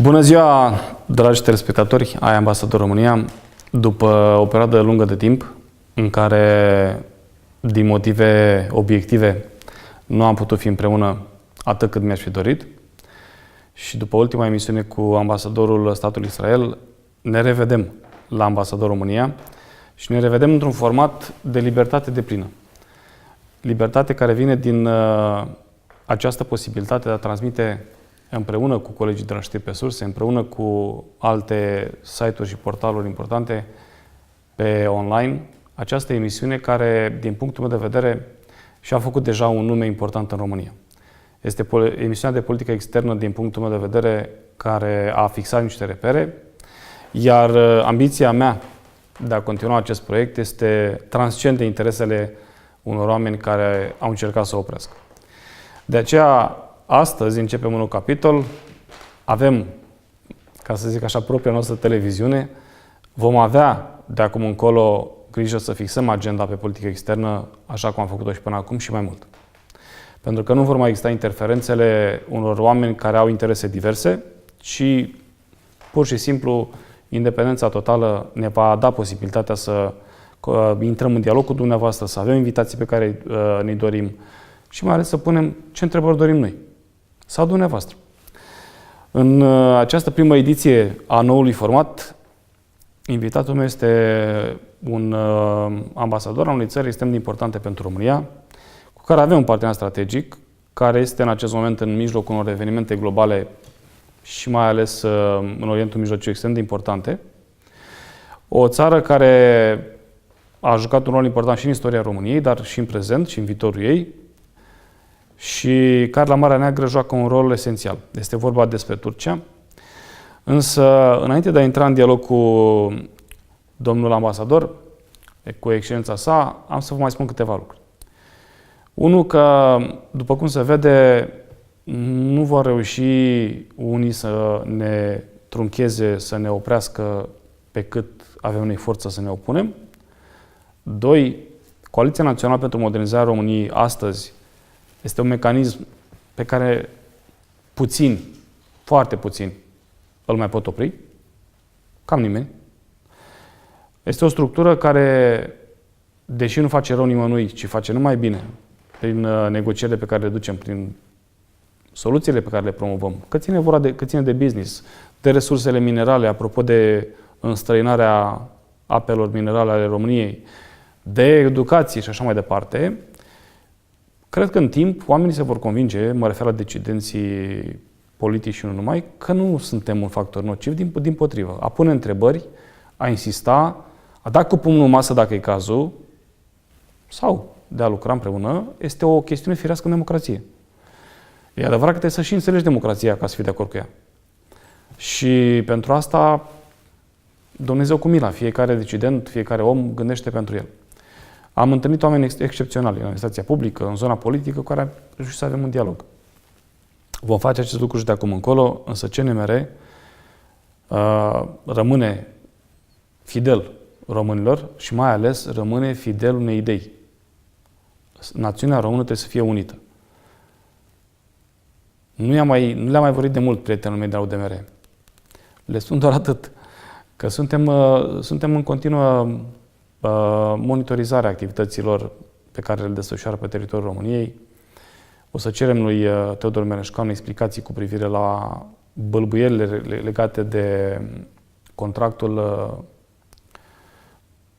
Bună ziua, dragi telespectatori ai Ambasador România. După o perioadă lungă de timp în care, din motive obiective, nu am putut fi împreună atât cât mi-aș fi dorit, și după ultima emisiune cu ambasadorul statului Israel, ne revedem la Ambasador România și ne revedem într-un format de libertate deplină. Libertate care vine din această posibilitate de a transmite împreună cu colegii de la Stiripesurse, împreună cu alte site-uri și portaluri importante pe online, această emisiune care, din punctul meu de vedere, și-a făcut deja un nume important în România. Este emisiunea de politică externă, din punctul meu de vedere, care a fixat niște repere, iar ambiția mea de a continua acest proiect este transcende interesele unor oameni care au încercat să o oprească. De aceea, astăzi începem un nou capitol. Avem, ca să zic așa, propria noastră televiziune. Vom avea de acum încolo grijă să fixăm agenda pe politică externă, așa cum am făcut-o și până acum, și mai mult. Pentru că nu vor mai exista interferențele unor oameni care au interese diverse, ci pur și simplu independența totală ne va da posibilitatea să intrăm în dialog cu dumneavoastră, să avem invitații pe care ne dorim și mai ales să punem ce întrebări dorim noi sau dumneavoastră. În această primă ediție a noului format, invitatul meu este un ambasador al unei țări extrem de importante pentru România, cu care avem un partener strategic, care este în acest moment în mijlocul unor evenimente globale și mai ales în Orientul Mijlociu extrem de importante. O țară care a jucat un rol important și în istoria României, dar și în prezent și în viitorul ei, și care la Marea Neagră joacă un rol esențial. Este vorba despre Turcia. Însă, înainte de a intra în dialog cu domnul ambasador, cu excelența sa, am să vă mai spun câteva lucruri. Unul, că, după cum se vede, nu vor reuși unii să ne truncheze, să ne oprească pe cât avem noi forță să ne opunem. Doi, Coaliția Națională pentru Modernizarea României astăzi este un mecanism pe care puțini, foarte puțini, îl mai pot opri. Cam nimeni. Este o structură care, deși nu face rău nimănui, ci face numai bine prin negocierile pe care le ducem, prin soluțiile pe care le promovăm, că ține de business, de resursele minerale, apropo de înstrăinarea apelor minerale ale României, de educație și așa mai departe. Cred că în timp oamenii se vor convinge, mă refer la decidenții politici și nu numai, că nu suntem un factor nociv, dimpotrivă. A pune întrebări, a insista, a da cu pumnul în masă dacă e cazul, sau de a lucra împreună, este o chestiune firească în democrație. E adevărat că trebuie să și înțelegi democrația ca să fii de acord cu ea. Și pentru asta, Dumnezeu cu mila, fiecare decident, fiecare om gândește pentru el. Am întâlnit oameni excepționali în administrația publică, în zona politică, cu care am reușit să avem un dialog. Vom face acest lucru și de acum încolo, însă CNMR rămâne fidel românilor și mai ales rămâne fidel unei idei. Națiunea română trebuie să fie unită. Nu le-am mai vorbit de mult prietenul meu de la UDMR. Le spun doar atât, că suntem în continuă monitorizare a activităților pe care le desfășoară pe teritoriul României. O să cerem lui Teodor Mereșcanu explicații cu privire la bâlbâielile legate de contractul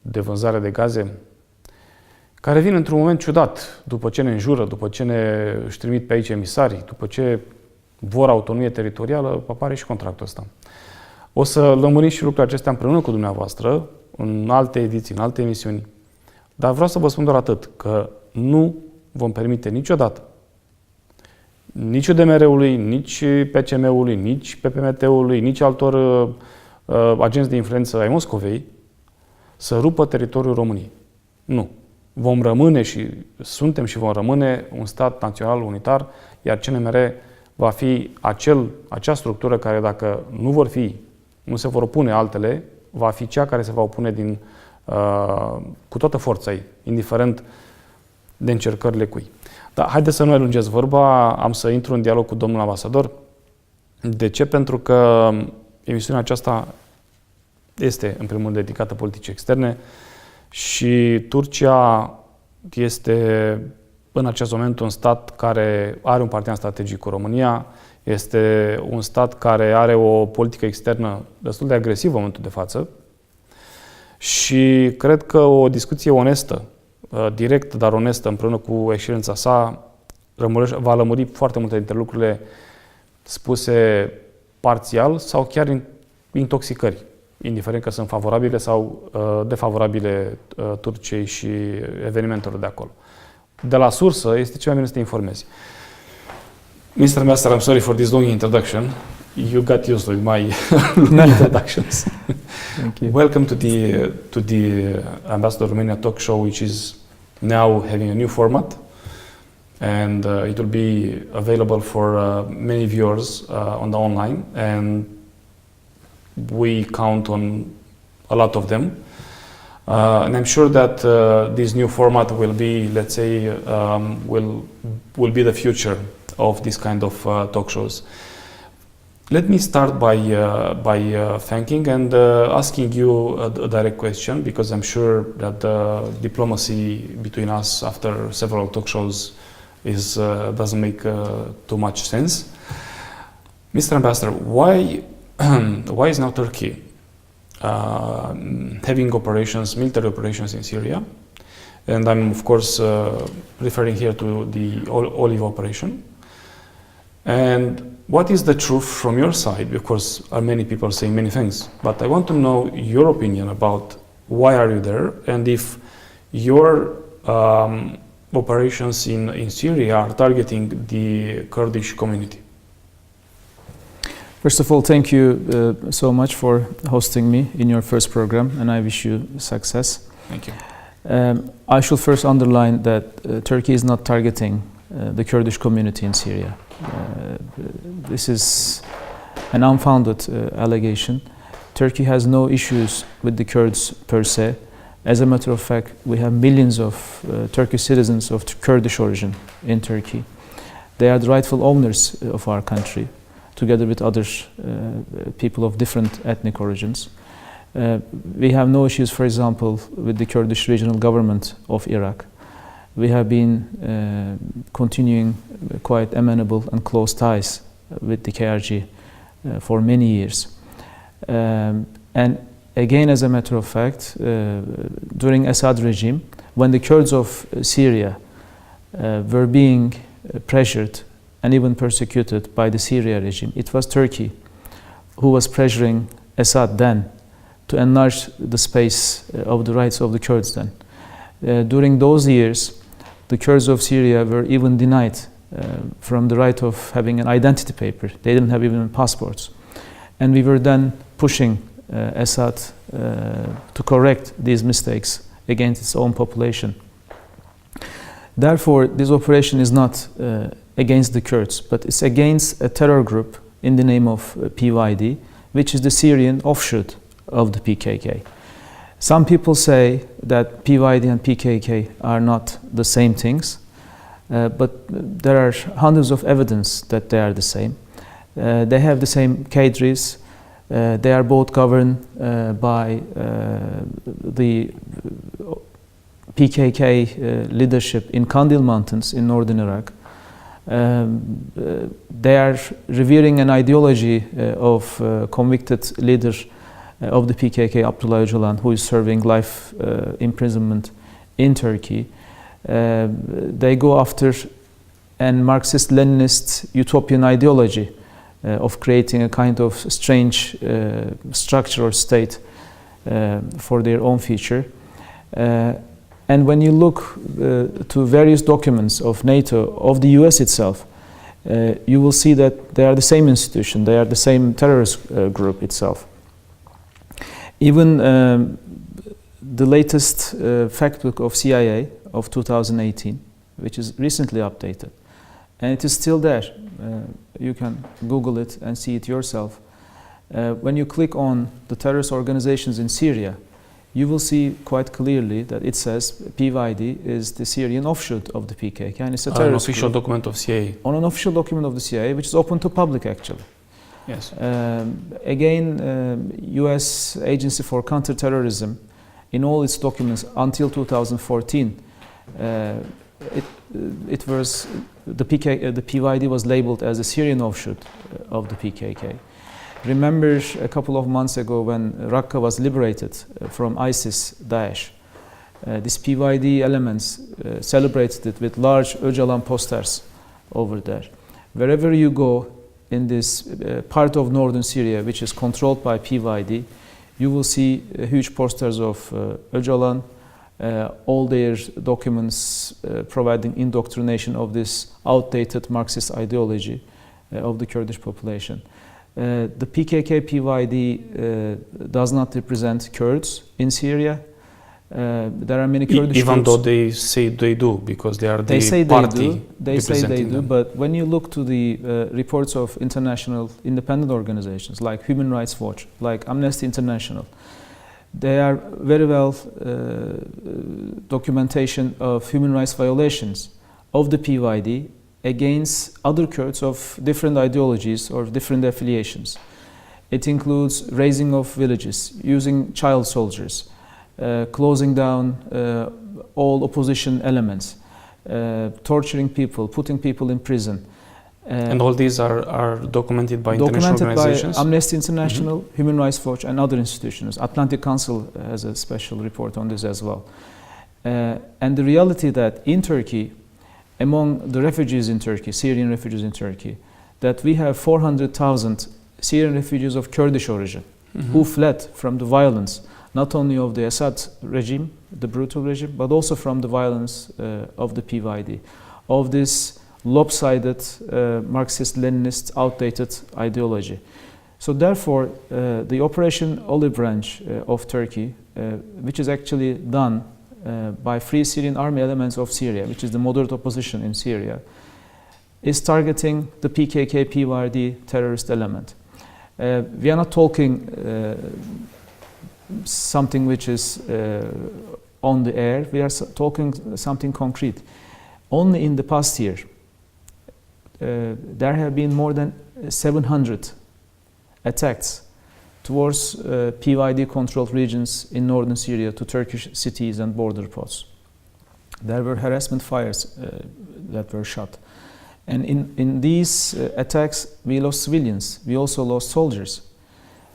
de vânzare de gaze, care vin într-un moment ciudat, după ce ne înjură, după ce își trimit pe aici emisari, după ce vor autonomie teritorială, apare și contractul ăsta. O să lămurim și lucrurile acestea împreună cu dumneavoastră, în alte ediții, în alte emisiuni. Dar vreau să vă spun doar atât, că nu vom permite niciodată, nici UDMR-ului, nici PCM-ului, nici PPMT-ului, nici altor agenți de influență ai Moscovei să rupă teritoriul României. Nu. Vom rămâne și suntem și vom rămâne un stat național unitar, iar CNMR va fi acea structură care, dacă nu se vor opune altele, va fi cea care se va opune cu toată forța ei, indiferent de încercările cui. Dar haideți să nu elungesc vorba, am să intru în dialog cu domnul ambasador De ce? Pentru că emisiunea aceasta este, în primul rând, dedicată politicii externe și Turcia este, în acest moment, un stat care are un partener strategic cu România, este un stat care are o politică externă destul de agresivă în momentul de față și cred că o discuție onestă, directă, dar onestă, împreună cu excelența sa, va lămuri foarte multe dintre lucrurile spuse parțial sau chiar intoxicări, indiferent că sunt favorabile sau defavorabile Turciei și evenimentelor de acolo. De la sursă este cel mai bine să te informezi. Mr. Ambassador, I'm sorry for this long introduction. You got used to my long introductions. Thank you. Welcome to the Ambasador Romania talk show, which is now having a new format, and it will be available for many viewers on the online, and we count on a lot of them. And I'm sure that this new format will be, let's say, will be the future of this kind of talk shows. Let me start by thanking and asking you a direct question, because I'm sure that the diplomacy between us after several talk shows doesn't make too much sense. Mr. Ambassador, why is now Turkey having military operations in Syria? And I'm of course referring here to the Olive operation. And what is the truth from your side? Of course, many people saying many things, but I want to know your opinion about why are you there, and if your operations in Syria are targeting the Kurdish community. First of all, thank you so much for hosting me in your first program, and I wish you success. Thank you. I should first underline that Turkey is not targeting the Kurdish community in Syria. This is an unfounded allegation. Turkey has no issues with the Kurds per se. As a matter of fact, we have millions of Turkish citizens of Kurdish origin in Turkey. They are the rightful owners of our country, together with other people of different ethnic origins. We have no issues, for example, with the Kurdish regional government of Iraq. We have been continuing quite amenable and close ties with the KRG for many years. And again, as a matter of fact, during Assad regime, when the Kurds of Syria were being pressured and even persecuted by the Syria regime, it was Turkey who was pressuring Assad then to enlarge the space of the rights of the Kurds then. During those years, the Kurds of Syria were even denied from the right of having an identity paper. They didn't have even passports. And we were then pushing Assad to correct these mistakes against its own population. Therefore, this operation is not against the Kurds, but it's against a terror group in the name of PYD, which is the Syrian offshoot of the PKK. Some people say that PYD and PKK are not the same things, but there are hundreds of evidence that they are the same. They have the same cadres. They are both governed by the PKK leadership in Kandil Mountains in northern Iraq. They are revering an ideology of convicted leader of the PKK, Abdullah Öcalan, who is serving life imprisonment in Turkey. They go after a Marxist-Leninist utopian ideology of creating a kind of strange structure or state for their own future. And when you look to various documents of NATO, of the US itself, you will see that they are the same institution, they are the same terrorist group itself. Even the latest fact book of CIA of 2018, which is recently updated, and it is still there. You can Google it and see it yourself. When you click on the terrorist organizations in Syria, you will see quite clearly that it says PYD is the Syrian offshoot of the PKK, and it's a terrorist an official group. document of CIA. On an official document of the CIA, which is open to public actually. Yes. Again, U.S. Agency for Counterterrorism, in all its documents until 2014, it was the PYD was labeled as a Syrian offshoot of the PKK. Remember a couple of months ago when Raqqa was liberated from ISIS, Daesh, these PYD elements celebrated it with large Öcalan posters over there. Wherever you go in this part of northern Syria, which is controlled by PYD, you will see huge posters of Öcalan, all their documents providing indoctrination of this outdated Marxist ideology of the Kurdish population. The PKK-PYD does not represent Kurds in Syria. There are many Kurdish even groups. though they say they do, because they are the They say party they say they do, them. but when you look to the reports of international independent organizations like Human Rights Watch, like Amnesty International, they are very well documentation of human rights violations of the PYD against other Kurds of different ideologies or different affiliations. It includes raising of villages, using child soldiers, closing down all opposition elements, torturing people, putting people in prison. And all these are documented by international organizations? By Amnesty International, Human Rights Watch, and other institutions. Atlantic Council has a special report on this as well. And the reality that in Turkey, among the refugees in Turkey, Syrian refugees in Turkey, that we have 400,000 Syrian refugees of Kurdish origin who fled from the violence, not only of the Assad regime, the brutal regime, but also from the violence of the PYD, of this lopsided Marxist-Leninist outdated ideology. So therefore, the Operation Olive Branch of Turkey, which is actually done by Free Syrian Army elements of Syria, which is the moderate opposition in Syria, is targeting the PKK-PYD terrorist element. We are not talking something which is on the air, we are talking something concrete. Only in the past year, there have been more than 700 attacks towards PYD-controlled regions in northern Syria to Turkish cities and border posts. There were harassment fires that were shot. And in these attacks, we lost civilians. We also lost soldiers.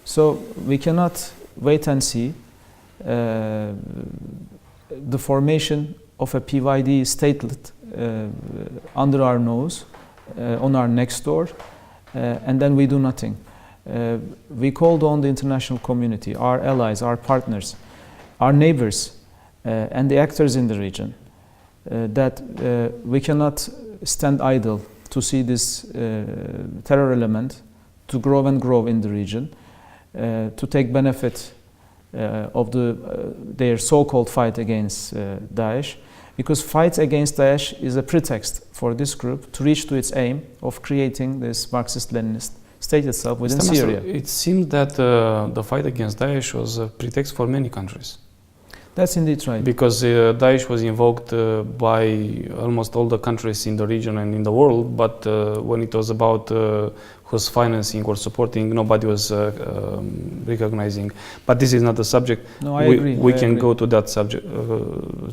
So we cannot wait and see the formation of a PYD statelet under our nose, on our next door, and then we do nothing. We called on the international community, our allies, our partners, our neighbors, and the actors in the region, that we cannot stand idle to see this terror element to grow and grow in the region, to take benefit of their so-called fight against Daesh, because fight against Daesh is a pretext for this group to reach to its aim of creating this Marxist-Leninist state itself within Syria. It seems that the fight against Daesh was a pretext for many countries. That's indeed right. Because Daesh was invoked by almost all the countries in the region and in the world, but when it was about who's financing or supporting, nobody was recognizing. But this is not the subject. No, I agree. We can go to that subject,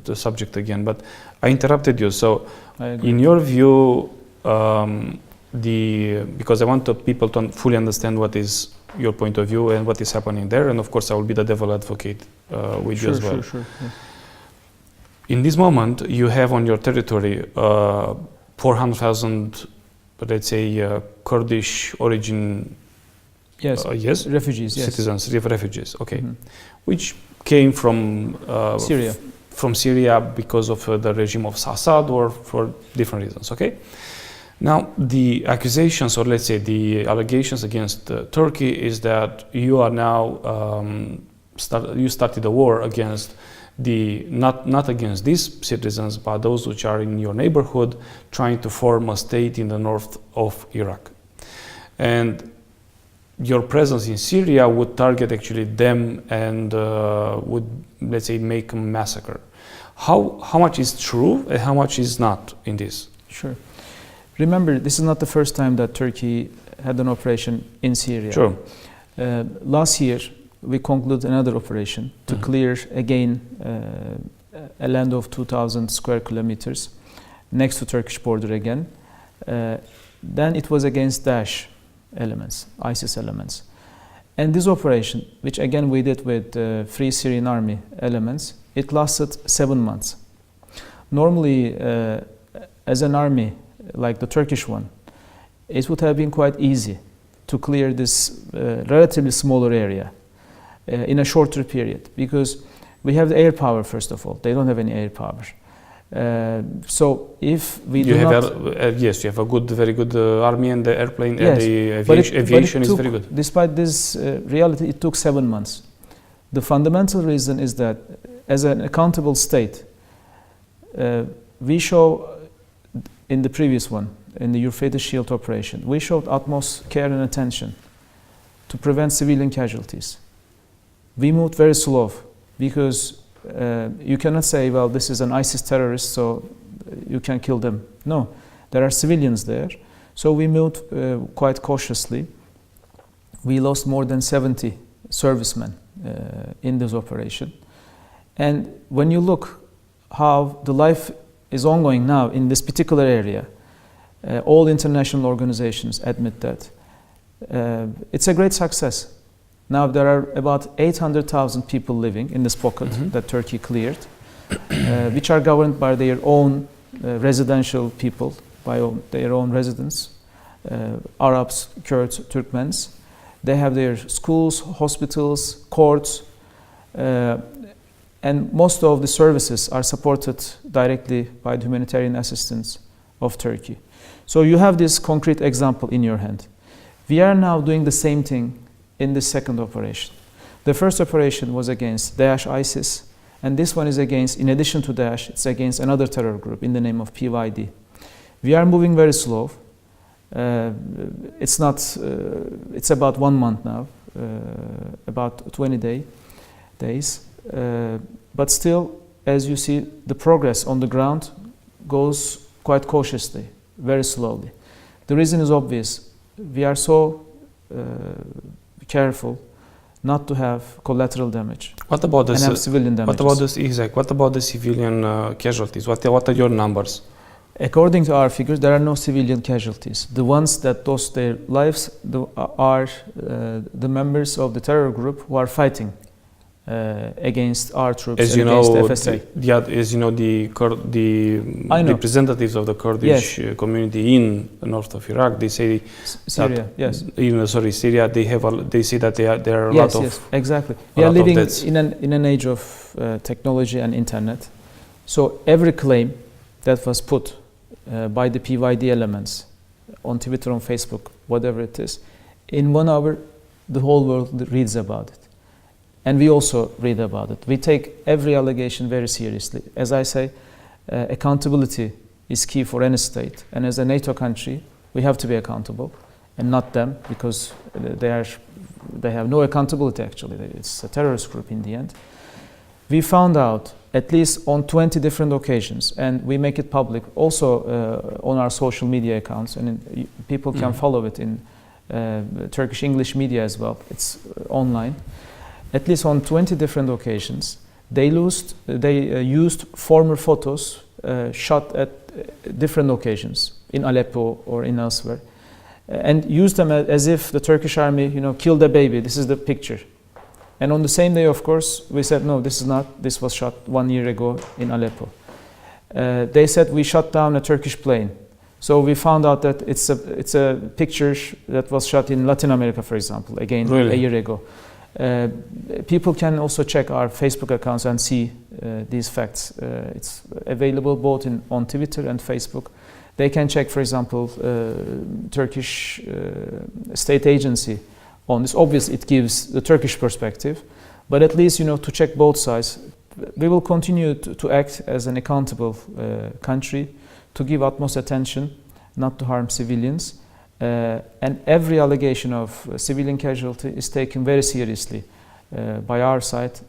the subject again. But I interrupted you. So, in your view, because I want people to fully understand what is your point of view and what is happening there, and of course I will be the devil advocate with you as well. Sure. Yeah. In this moment, you have on your territory 400,000, let's say, Kurdish origin. Yes. Refugees. Yes. Citizens, refugees. Okay, which came from Syria. From Syria because of the regime of Assad or for different reasons. Okay. Now, the accusations, or let's say the allegations against Turkey, is that you are now you started a war against not against these citizens, but those which are in your neighborhood, trying to form a state in the north of Iraq, and your presence in Syria would target actually them and would, let's say, make a massacre. How much is true and how much is not in this? Sure. Remember, this is not the first time that Turkey had an operation in Syria. Sure. Last year, we concluded another operation to clear again a land of 2,000 square kilometers next to Turkish border again. Then it was against Daesh elements, ISIS elements. And this operation, which again we did with Free Syrian Army elements, it lasted 7 months. Normally, as an army like the Turkish one, it would have been quite easy to clear this relatively smaller area in a shorter period, because we have the air power, first of all. They don't have any air power. So if we You do have not... yes, you have a very good army, and the airplane, Yes, the but it aviation is took, very good. Despite this reality, it took 7 months. The fundamental reason is that as an accountable state, we show in the previous one, in the Euphrates Shield operation, we showed utmost care and attention to prevent civilian casualties. We moved very slow because you cannot say, well, this is an ISIS terrorist, so you can kill them. No, there are civilians there. So we moved quite cautiously. We lost more than 70 servicemen in this operation. And when you look how the life is ongoing now in this particular area, all international organizations admit that. It's a great success. Now there are about 800,000 people living in this pocket that Turkey cleared, which are governed by their own residential people, by their own residents, Arabs, Kurds, Turkmens. They have their schools, hospitals, courts, and most of the services are supported directly by the humanitarian assistance of Turkey. So you have this concrete example in your hand. We are now doing the same thing in the second operation. The first operation was against Daesh, ISIS, and this one is against, in addition to Daesh, it's against another terror group in the name of PYD. We are moving very slow. It's about 1 month now, about 20 days. But still, as you see, the progress on the ground goes quite cautiously, very slowly. The reason is obvious. We are so careful not to have collateral damage. What about this? And have civilian damages. What about the civilian casualties? What are your numbers? According to our figures, there are no civilian casualties. The ones that lost their lives are the members of the terror group who are fighting against our troops, as you against know, FSA. The representatives of the Kurdish community in the north of Iraq, they say Syria, that Syria, they say that there are a lot of exactly. We are living in an age of technology and internet. So every claim that was put by the PYD elements on Twitter, on Facebook, whatever it is, in 1 hour, the whole world reads about it. And we also read about it. We take every allegation very seriously. As I say, accountability is key for any state. And as a NATO country, we have to be accountable, and not them, because they have no accountability actually. It's a terrorist group in the end. We found out at least on 20 different occasions, and we make it public also on our social media accounts, and people can follow it in Turkish English media as well. It's online. At least on 20 different occasions, they used former photos shot at different occasions in Aleppo or in elsewhere, and used them as if the Turkish army, killed a baby. This is the picture. And on the same day, of course, we said, no, this is not. This was shot 1 year ago in Aleppo. They said we shot down a Turkish plane. So we found out that it's a picture that was shot in Latin America, for example, again, really? A year ago. People can also check our Facebook accounts and see these facts. It's available both on Twitter and Facebook. They can check, for example, Turkish state agency on this. Obviously, it gives the Turkish perspective, but at least, to check both sides. We will continue to act as an accountable country, to give utmost attention, not to harm civilians. And every allegation of civilian casualty is taken very seriously by our side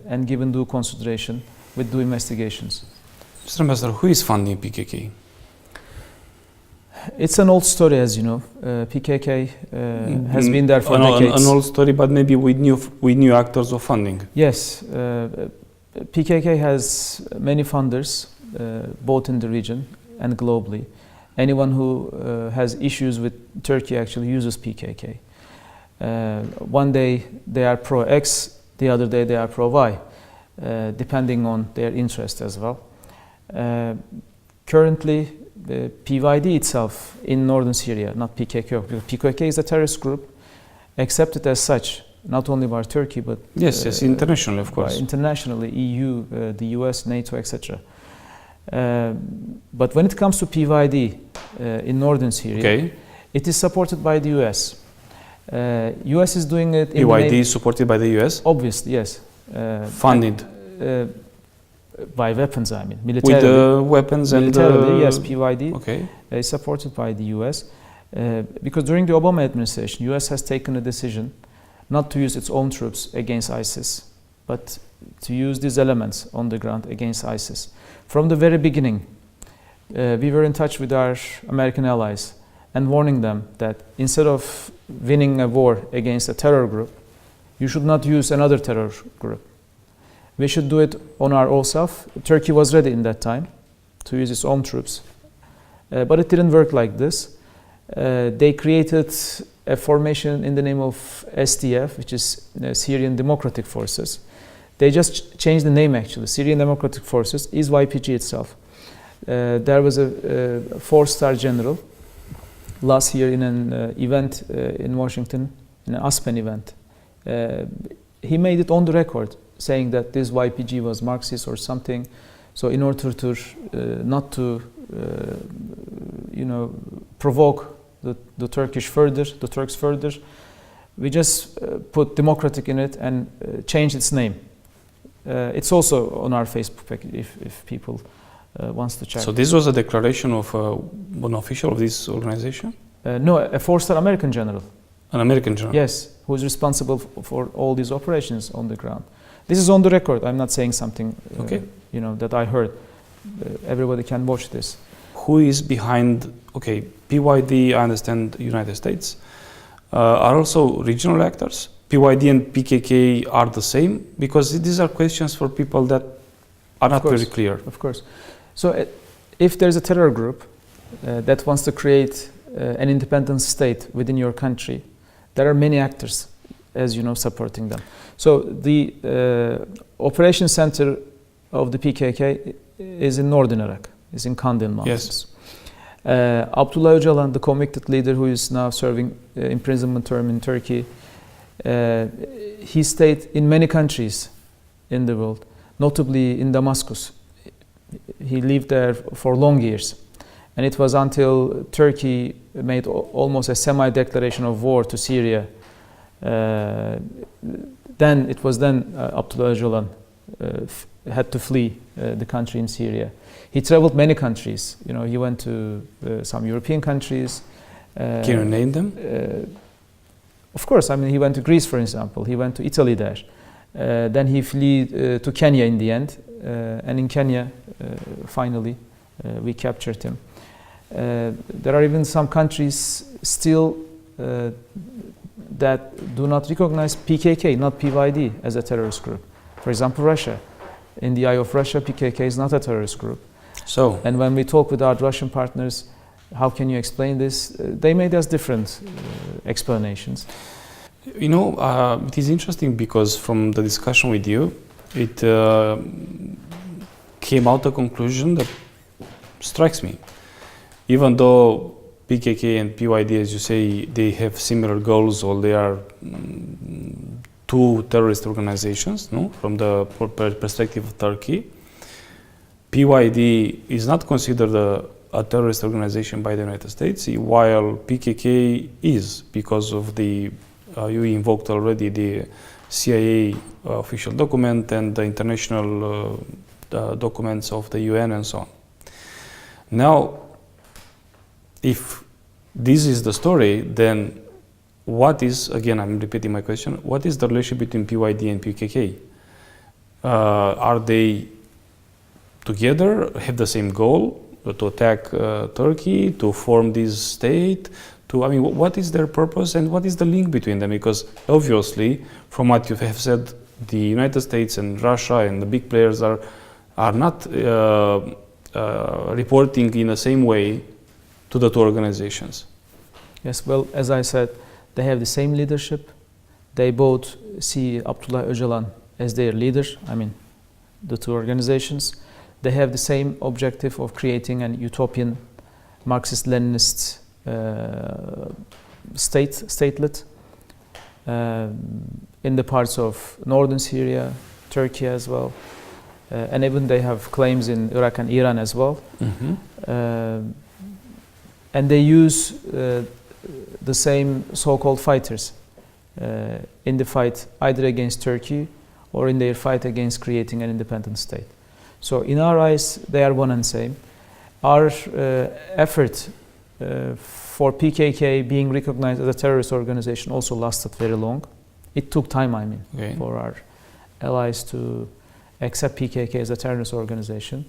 and given due consideration with due investigations. Mr. Ambassador, who is funding PKK? It's an old story, as you know. PKK has been there for decades. An old story, but maybe with new actors of funding. Yes, PKK has many funders, both in the region and globally. Anyone who has issues with Turkey actually uses PKK. One day they are pro-X, the other day they are pro-Y, depending on their interest as well. Currently, the PYD itself in northern Syria, not PKK, because PKK is a terrorist group, accepted as such, not only by Turkey, but yes, internationally, of course. Internationally, EU, the US, NATO, etc. But when it comes to PYD in northern Syria, it is supported by the US. US is doing it in PYD is supported by the US? Obviously, yes. Funded? By weapons, I mean. Militarily, with the weapons and yes, PYD is supported by the US. Because during the Obama administration, US has taken a decision not to use its own troops against ISIS, but to use these elements on the ground against ISIS. From the very beginning, we were in touch with our American allies and warning them that instead of winning a war against a terror group, you should not use another terror group. We should do it on our own self. Turkey was ready in that time to use its own troops. But it didn't work like this. They created a formation in the name of SDF, which is Syrian Democratic Forces. They just changed the name actually. Syrian Democratic Forces is YPG itself. There was a 4-star general last year in an event in Washington, in an Aspen event. He made it on the record, saying that this YPG was Marxist or something. So in order to not to provoke the Turks further, we just put democratic in it and changed its name. It's also on our Facebook page if people wants to check. So this was a declaration of an official of this organization? No, a 4-star American general. An American general? Yes, who is responsible for all these operations on the ground. This is on the record. I'm not saying something that I heard. Everybody can watch this. Who is behind? PYD, I understand, United States. Are also regional actors? PYD and PKK are the same? Because these are questions for people that are not very clear. Of course. So if there's a terror group that wants to create an independent state within your country, there are many actors, as you know, supporting them. So the operation center of the PKK is in northern Iraq, is in Kandil Mountains. Yes. Abdullah Öcalan, the convicted leader who is now serving imprisonment term in Turkey, he stayed in many countries in the world, notably in Damascus. He lived there for long years. And it was until Turkey made almost a semi-declaration of war to Syria. Then Abdullah Öcalan had to flee the country in Syria. He traveled many countries. He went to some European countries. Can you name them? Of course. I mean, he went to Greece, for example. He went to Italy there. Then he fled to Kenya in the end. And in Kenya, finally, we captured him. There are even some countries still that do not recognize PKK, not PYD, as a terrorist group. For example, Russia. In the eye of Russia, PKK is not a terrorist group. And when we talk with our Russian partners, how can you explain this? They made us different explanations. It is interesting because from the discussion with you, it came out a conclusion that strikes me. Even though PKK and PYD, as you say, they have similar goals, or they are two terrorist organizations, from the perspective of Turkey, PYD is not considered a terrorist organization by the United States, while PKK is, because of the, you invoked already the CIA official document and the international documents of the UN and so on. Now, if this is the story, then what is, again, I'm repeating my question, what is the relationship between PYD and PKK? Are they together, have the same goal, attack Turkey, to form this state? What is their purpose and what is the link between them? Because obviously, from what you have said, the United States and Russia and the big players are not reporting in the same way to the two organizations. Yes, well, as I said, they have the same leadership. They both see Abdullah Öcalan as their leader, the two organizations. They have the same objective of creating an utopian Marxist-Leninist statelet in the parts of northern Syria, Turkey as well, and even they have claims in Iraq and Iran as well. Mm-hmm. And they use the same so-called fighters in the fight either against Turkey or in their fight against creating an independent state. So in our eyes, they are one and same. Our effort for PKK being recognized as a terrorist organization also lasted very long. It took time, okay, for our allies to accept PKK as a terrorist organization.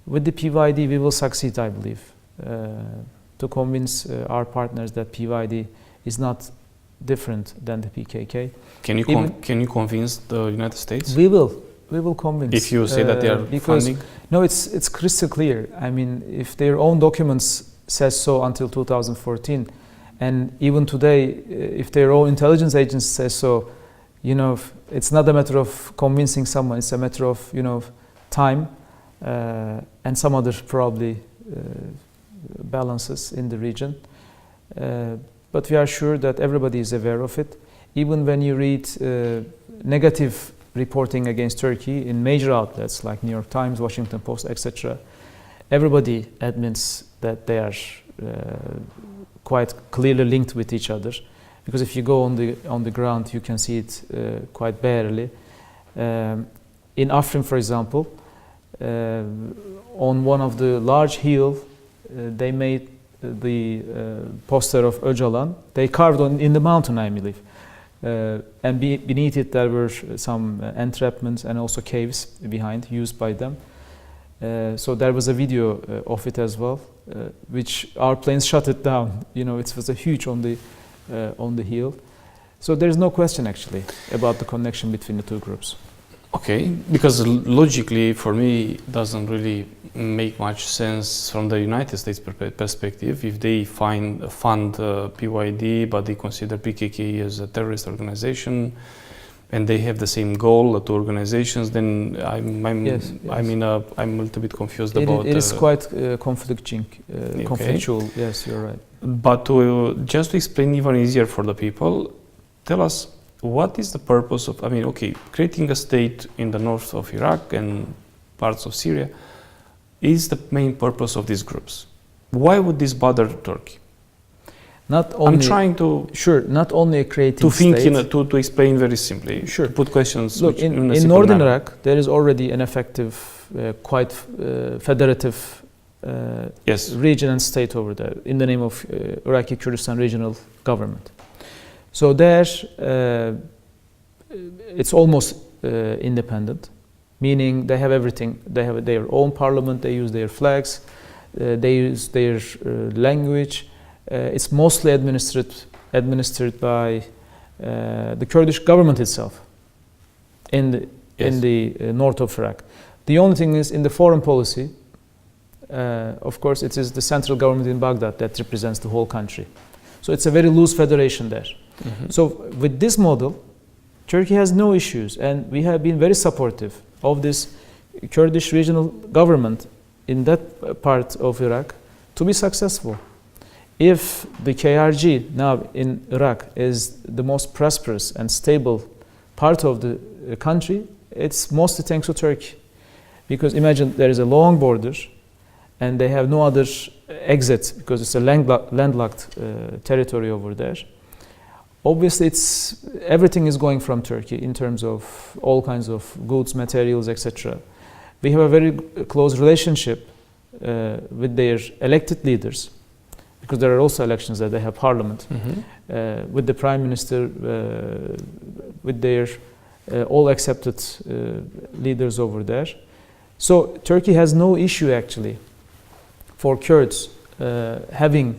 With the PYD, we will succeed, I believe, to convince our partners that PYD is not different than the PKK. Can you convince the United States? We will convince. If you say that they are funding? No, it's crystal clear. If their own documents says so until 2014, and even today, if their own intelligence agency says so, it's not a matter of convincing someone. It's a matter of time and some other probably balances in the region. But we are sure that everybody is aware of it. Even when you read negative reporting against Turkey in major outlets like New York Times, Washington Post, etc., everybody admits that they are quite clearly linked with each other. Because if you go on the ground, you can see it quite barely. In Afrin, for example, on one of the large hills, they made the poster of Öcalan. They carved in the mountain, I believe. And beneath it there were some entrapments and also caves behind used by them. So there was a video of it as well, which our planes shut it down. It was a huge on the hill. So there is no question actually about the connection between the two groups. Okay, because logically for me it doesn't really make much sense from the United States perspective if they fund PYD but they consider PKK as a terrorist organization and they have the same goal, the two organizations, then Yes. I'm a little bit confused about it is quite conflictual. Yes, you're right. But just to explain even easier for the people, tell us what is the purpose of, creating a state in the north of Iraq and parts of Syria is the main purpose of these groups. Why would this bother Turkey? Not only, I'm trying to not only creating to think state, to explain very simply. Sure. To put questions. Look, in northern Iraq, there is already an effective, quite federative yes, region and state over there in the name of Iraqi Kurdistan Regional Government. So there, it's almost independent, meaning they have everything. They have their own parliament. They use their flags. They use their language. It's mostly administered by the Kurdish government itself in the north of Iraq. The only thing is in the foreign policy, of course, it is the central government in Baghdad that represents the whole country. So it's a very loose federation there. Mm-hmm. So with this model, Turkey has no issues, and we have been very supportive of this Kurdish regional government in that part of Iraq to be successful. If the KRG now in Iraq is the most prosperous and stable part of the country, it's mostly thanks to Turkey. Because imagine there is a long border and they have no other exit because it's a landlocked territory over there. Obviously, everything is going from Turkey in terms of all kinds of goods, materials, etc. We have a very close relationship with their elected leaders, because there are also elections that they have parliament, mm-hmm. With the prime minister, with their all accepted leaders over there. So Turkey has no issue actually for Kurds having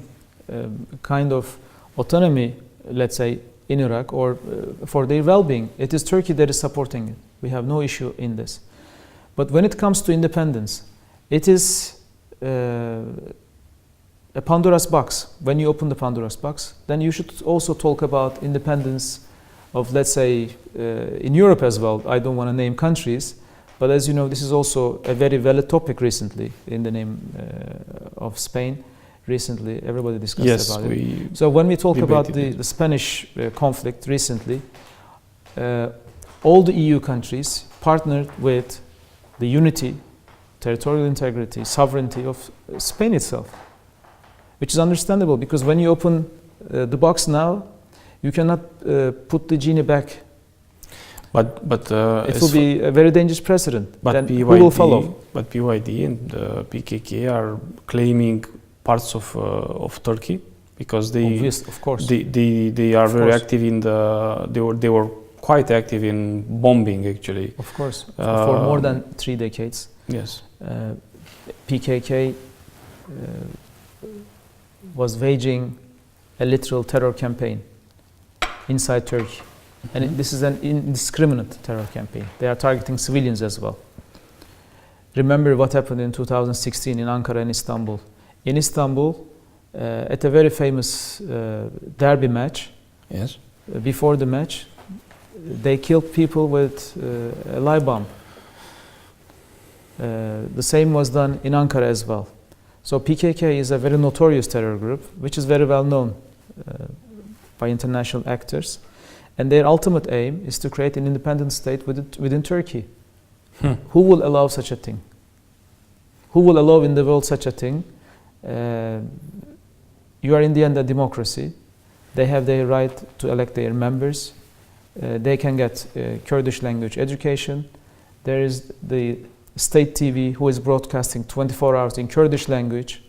kind of autonomy, let's say, in Iraq, or for their well-being, it is Turkey that is supporting it. We have no issue in this. But when it comes to independence, it is a Pandora's box. When you open the Pandora's box, then you should also talk about independence of, let's say, in Europe as well. I don't want to name countries, but as you know, this is also a very valid topic recently in the name of Spain. Recently, everybody discussed about it. So when we talk about the Spanish conflict recently, all the EU countries partnered with the unity, territorial integrity, sovereignty of Spain itself, which is understandable, because when you open the box now, you cannot put the genie back. But it will be a very dangerous precedent. But then who will follow? But PYD and PKK are claiming parts of Turkey, because they of course they are very active in they were quite active in bombing, actually. Of course, for more than 3 decades. Yes. PKK was waging a literal terror campaign inside Turkey. And this is an indiscriminate terror campaign. They are targeting civilians as well. Remember what happened in 2016 in Ankara and Istanbul. In Istanbul, at a very famous derby match, yes. Before the match, they killed people with a live bomb. The same was done in Ankara as well. So PKK is a very notorious terror group, which is very well known by international actors. And their ultimate aim is to create an independent state within Turkey. Who will allow such a thing? Who will allow in the world such a thing? You are in the end a democracy. They have their right to elect their members. They can get Kurdish language education. There is the state TV who is broadcasting 24 hours in Kurdish language.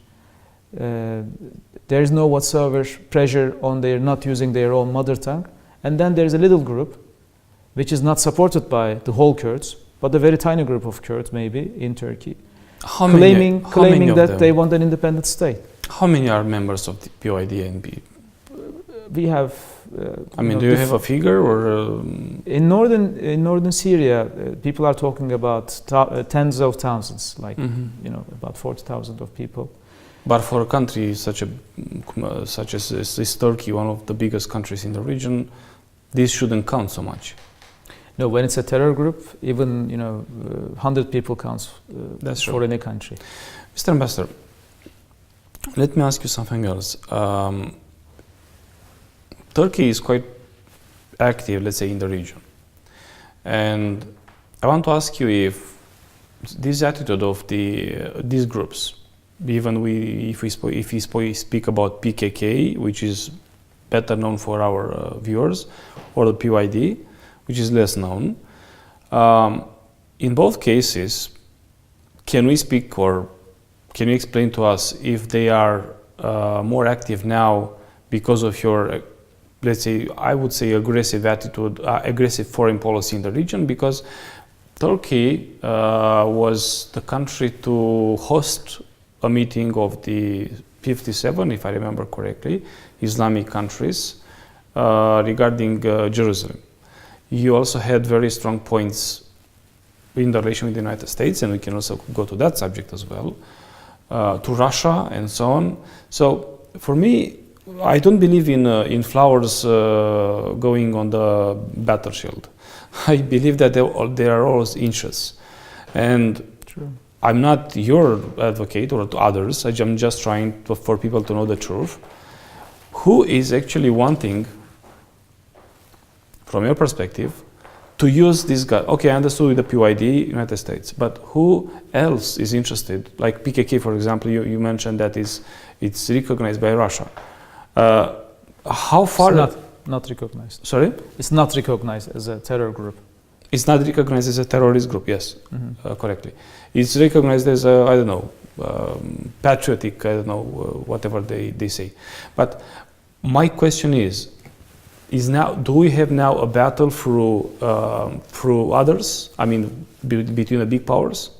There is no whatsoever pressure on their not using their own mother tongue. And then there is a little group which is not supported by the whole Kurds, but a very tiny group of Kurds maybe in Turkey, claiming that they want an independent state. How many are members of the PYD and B? We have. Do you have a figure, or? In northern Syria, people are talking about tens of thousands, like about 40,000 of people. But for a country such as Turkey, one of the biggest countries in the region, this shouldn't count so much. No, when it's a terror group, even 100 people counts for any country. Mr. Ambassador, let me ask you something else. Turkey is quite active, let's say, in the region, and I want to ask you if this attitude of these groups, even if we speak about PKK, which is better known for our viewers, or the PYD, which is less known, in both cases, can we speak, or can you explain to us if they are more active now because of your, let's say, I would say aggressive attitude, aggressive foreign policy in the region? Because Turkey was the country to host a meeting of the 57, if I remember correctly, Islamic countries regarding Jerusalem. You also had very strong points in the relation with the United States, and we can also go to that subject as well, to Russia and so on. So for me, I don't believe in flowers going on the battlefield. I believe that there are always inches. And true. I'm not your advocate or to others. I'm just trying for people to know the truth. Who is actually wanting, from your perspective, to use this guy? Okay, I understood the PYD, United States, but who else is interested? Like PKK, for example, you mentioned that it's recognized by Russia. How far? It's not recognized. Sorry? It's not recognized as a terror group. It's not recognized as a terrorist group, yes, correctly. It's recognized as a, I don't know, patriotic, I don't know, whatever they say. But my question is now, do we have now a battle through others? I mean, between the big powers?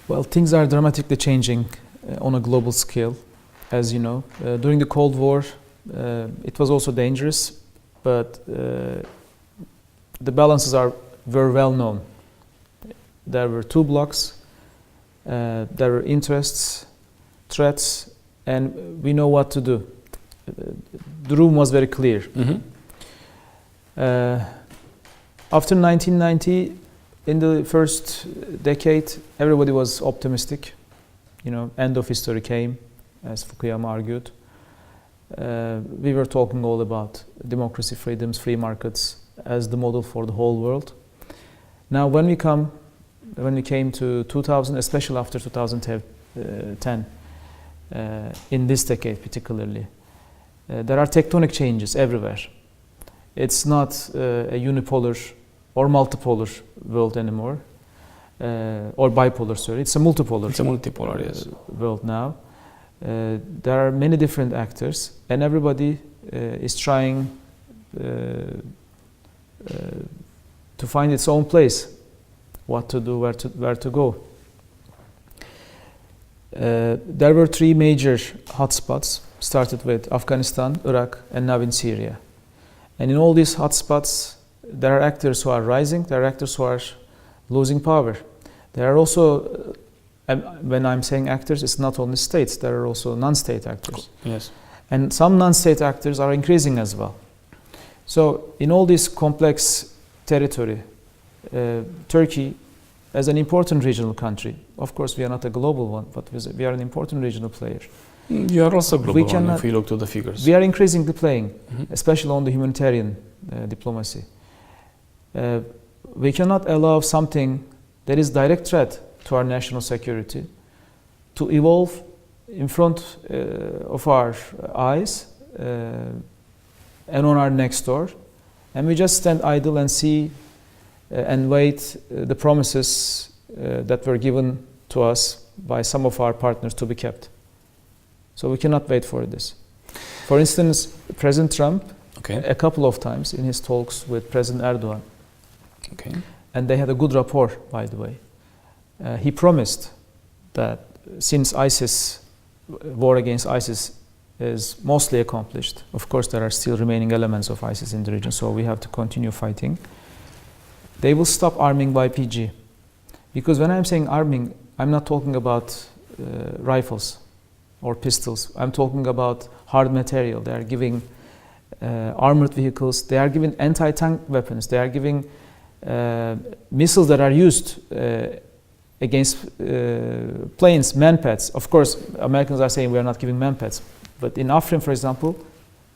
Well, things are dramatically changing on a global scale, as you know. During the Cold War, it was also dangerous, but the balances were well known. There were two blocks, there were interests, threats, and we know what to do. The room was very clear. Mm-hmm. After 1990, in the first decade, everybody was optimistic. You know, end of history came, as Fukuyama argued. We were talking all about democracy, freedoms, free markets as the model for the whole world. Now, when we came to 2000, especially after 2010, in this decade particularly, there are tectonic changes everywhere. It's not a unipolar or multipolar world anymore, or bipolar, sorry. It's a multipolar. It's a multipolar, yes. World now. There are many different actors, and everybody is trying to find its own place, what to do, where to go. There were three major hotspots, started with Afghanistan, Iraq, and now in Syria. And in all these hotspots, there are actors who are rising, there are actors who are losing power. There are also, when I'm saying actors, it's not only states, there are also non-state actors. Yes. And some non-state actors are increasing as well. So in all this complex territory, Turkey, as an important regional country, of course we are not a global one, but we are an important regional player. You are also global one if we look to the figures. We are increasingly playing, especially on the humanitarian diplomacy. We cannot allow something that is direct threat to our national security to evolve in front of our eyes and on our next door, and we just stand idle and see and wait the promises that were given to us by some of our partners to be kept. So we cannot wait for this. For instance, President Trump, a couple of times in his talks with President Erdogan, and they had a good rapport, by the way. He promised that since war against ISIS is mostly accomplished, of course there are still remaining elements of ISIS in the region, so we have to continue fighting. They will stop arming YPG. Because when I'm saying arming, I'm not talking about rifles or pistols. I'm talking about hard material. They are giving armored vehicles. They are giving anti-tank weapons. They are giving missiles that are used against planes, manpads. Of course, Americans are saying we are not giving manpads. But in Afrin, for example,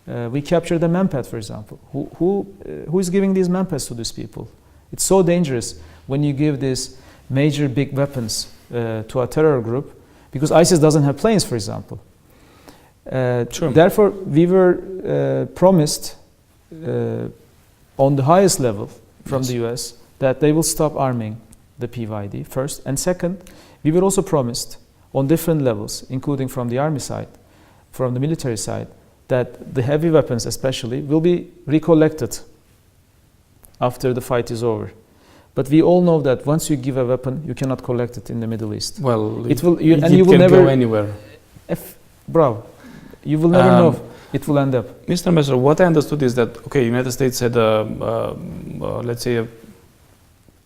we captured a manpad, for example. Who is giving these manpads to these people? It's so dangerous when you give these major big weapons to a terror group, because ISIS doesn't have planes, for example. Therefore, we were promised on the highest level from the US that they will stop arming the PYD first. And second, we were also promised on different levels, including from the army side, from the military side, that the heavy weapons especially will be recollected after the fight is over. But we all know that once you give a weapon, you cannot collect it in the Middle East. Well, it will, you will never go anywhere. You will never know. It will end up. Mr. Ambassador, what I understood is that United States had let's say a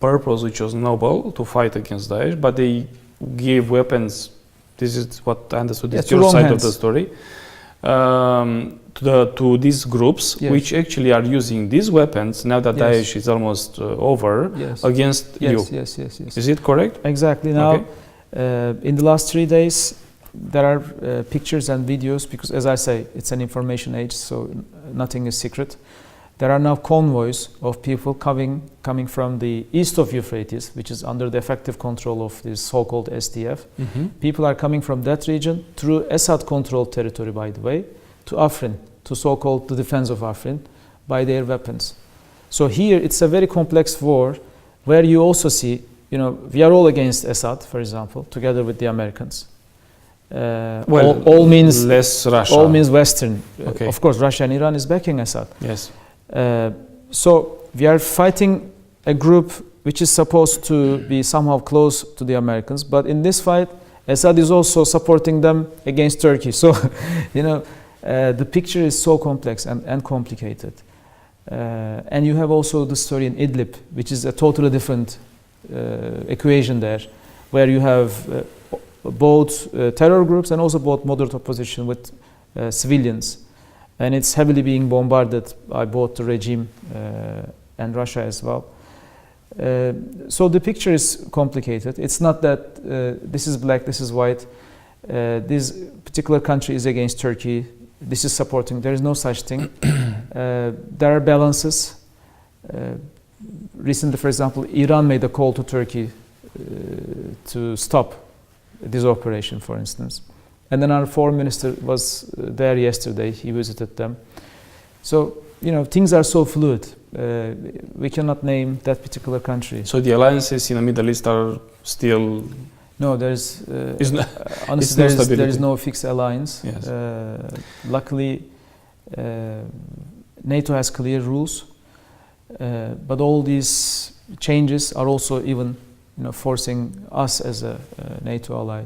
purpose which was noble to fight against Daesh, but they gave weapons. This is what I understood. It's your side of the story. To these groups, which actually are using these weapons now that Daesh is almost over against you. Yes. Is it correct? Exactly. Now, in the last 3 days, there are pictures and videos, because as I say, it's an information age, so nothing is secret. There are now convoys of people coming from the east of Euphrates, which is under the effective control of this so-called SDF. People are coming from that region through Assad-controlled territory, by the way, to Afrin, to so-called the defense of Afrin, by their weapons. So here, it's a very complex war, where you also see, we are all against Assad, for example, together with the Americans. All means less Russia. All means Western. Of course, Russia and Iran is backing Assad. Yes. So we are fighting a group which is supposed to be somehow close to the Americans, but in this fight, Assad is also supporting them against Turkey. So, you know, the picture is so complex and complicated. And you have also the story in Idlib, which is a totally different equation there, where you have both terror groups and also both moderate opposition with civilians. And it's heavily being bombarded by both the regime and Russia as well. So the picture is complicated. It's not that this is black, this is white, this particular country is against Turkey, this is supporting. There is no such thing. There are balances. Recently, for example, Iran made a call to Turkey to stop this operation, for instance. And then our foreign minister was there yesterday. He visited them. So, you know, things are so fluid. We cannot name that particular country. So the alliances in the Middle East are still... No, there's honestly, there is no fixed alliance. Yes. Luckily, NATO has clear rules, but all these changes are also even, you know, forcing us as a NATO ally.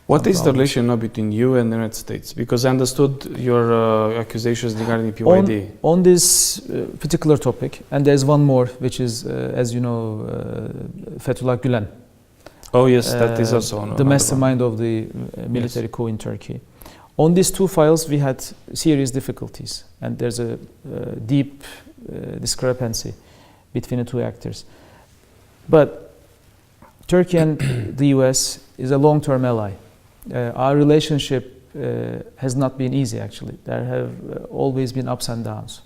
What is the relation now between you and the United States? Because I understood your accusations regarding PYD. On this particular topic, and there's one more, which is, as you know, Fethullah Gülen. Oh yes, that is also the mastermind of the military coup in Turkey. On these two files, we had serious difficulties, and there's a deep discrepancy between the two actors. But Turkey and the US is a long-term ally. Our relationship has not been easy, actually. There have always been ups and downs.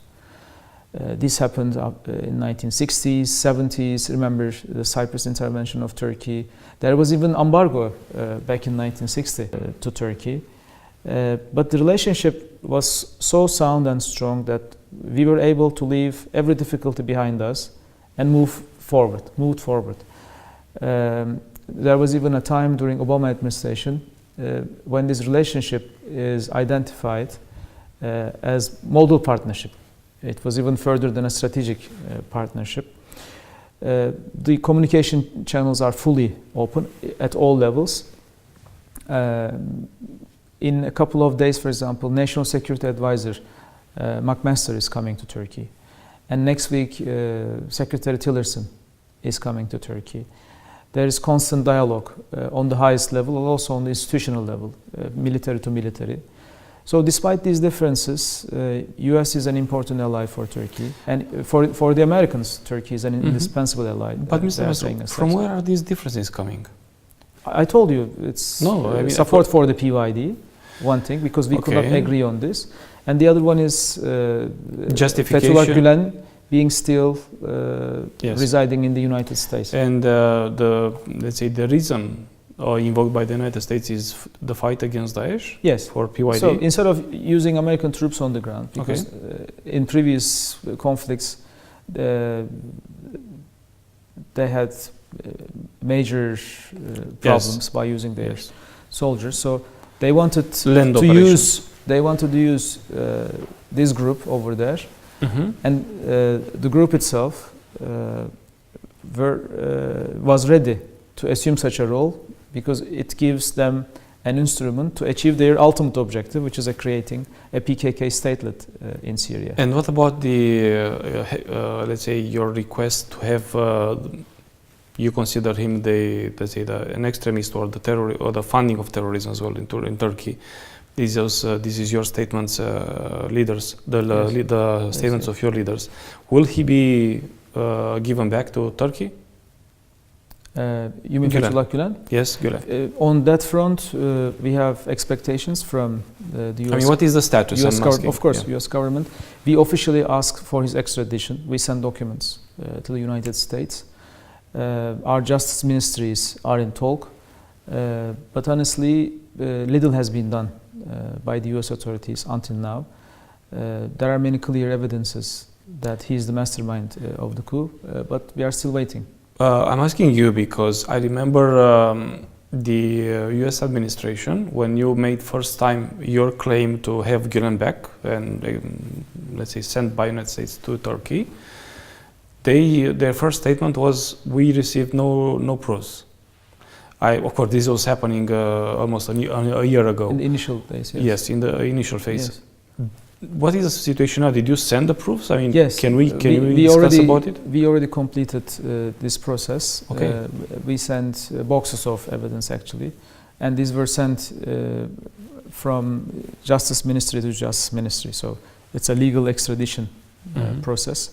This happened in 1960s, 70s. Remember the Cyprus intervention of Turkey. There was even embargo back in 1960 to Turkey. But the relationship was so sound and strong that we were able to leave every difficulty behind us and moved forward. There was even a time during Obama administration when this relationship is identified as model partnership. It was even further than a strategic partnership. The communication channels are fully open at all levels. In a couple of days, for example, National Security Advisor McMaster is coming to Turkey. And next week, Secretary Tillerson is coming to Turkey. There is constant dialogue on the highest level and also on the institutional level, military to military. So despite these differences, US is an important ally for Turkey. And for the Americans, Turkey is an indispensable ally. But Mr. Mesut, from where are these differences coming? I told you, it's support for the PYD, one thing, because we could not agree on this. And the other one is justification. Fethullah Gülen being still residing in the United States. And let's say the reason invoked by the United States is the fight against Daesh? Yes. For PYD? So instead of using American troops on the ground, because in previous conflicts they had major problems by using their soldiers. So they wanted to use this group over there, and the group itself was ready to assume such a role because it gives them an instrument to achieve their ultimate objective, which is creating a PKK statelet in Syria. And what about the, let's say, your request to have, you consider him an extremist or the terror or the funding of terrorism as well in Turkey? This is your statements, leaders, the statements of your leaders. Will he be given back to Turkey? You mean Fethullah Gülen? Yes, Gülen. On that front, we have expectations from the US. I mean, what is the status? Of course, US government. We officially ask for his extradition. We send documents to the United States. Our justice ministries are in talk, but honestly, little has been done by the US authorities until now. There are many clear evidences that he is the mastermind of the coup, but we are still waiting. I'm asking you because I remember the US administration, when you made first time your claim to have Gülen back and let's say sent by United States to Turkey, their first statement was, we received no proofs. Of course, this was happening almost a year ago. In the initial days, yes. Yes, in the initial phase. Yes. What is the situation now? Did you send the proofs? I mean, Yes. can we discuss about it? We already completed this process. Okay. We sent boxes of evidence actually, and these were sent from Justice Ministry to Justice Ministry. So it's a legal extradition process.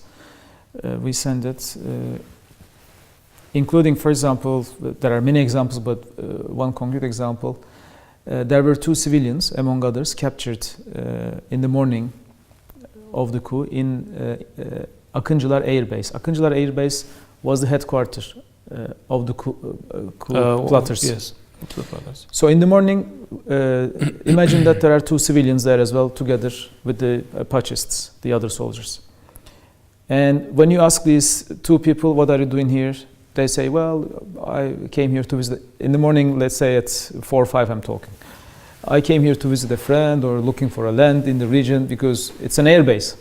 We send it, including, for example, there are many examples, but one concrete example. There were 2 civilians, among others, captured in the morning of the coup in Akıncılar Air Base. Akıncılar Air Base was the headquarters of the coup plotters. Yes, the plotters. So in the morning, imagine that there are 2 civilians there as well, together with the pacists, the other soldiers. And when you ask these 2 people, what are you doing here? They say, well, I came here to visit. In the morning, let's say at 4 or 5, I'm talking. I came here to visit a friend or looking for a land in the region because it's an air base.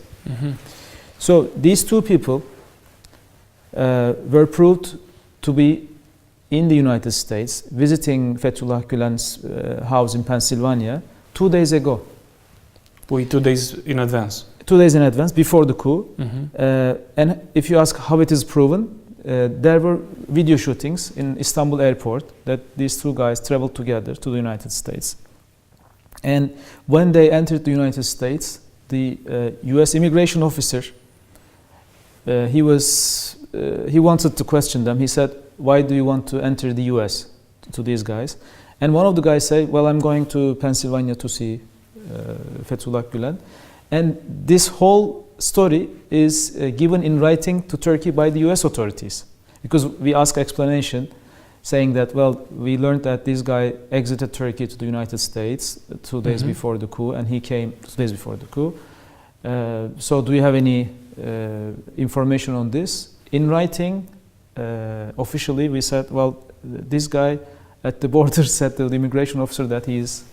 So these 2 people were proved to be in the United States visiting Fethullah Gülen's house in Pennsylvania 2 days ago. 2 days in advance. 2 days in advance, before the coup. And if you ask how it is proven, there were video shootings in Istanbul airport that these 2 guys traveled together to the United States. And when they entered the United States, the U.S. immigration officer, he wanted to question them. He said, why do you want to enter the U.S. to these guys? And one of the guys said, well, I'm going to Pennsylvania to see Fethullah Gülen. And this whole story is given in writing to Turkey by the US authorities. Because we ask explanation saying that, well, we learned that this guy exited Turkey to the United States 2 days before the coup, and he came 2 days before the coup. So do you have any information on this? In writing, officially, we said, well, this guy at the border said to the immigration officer that he is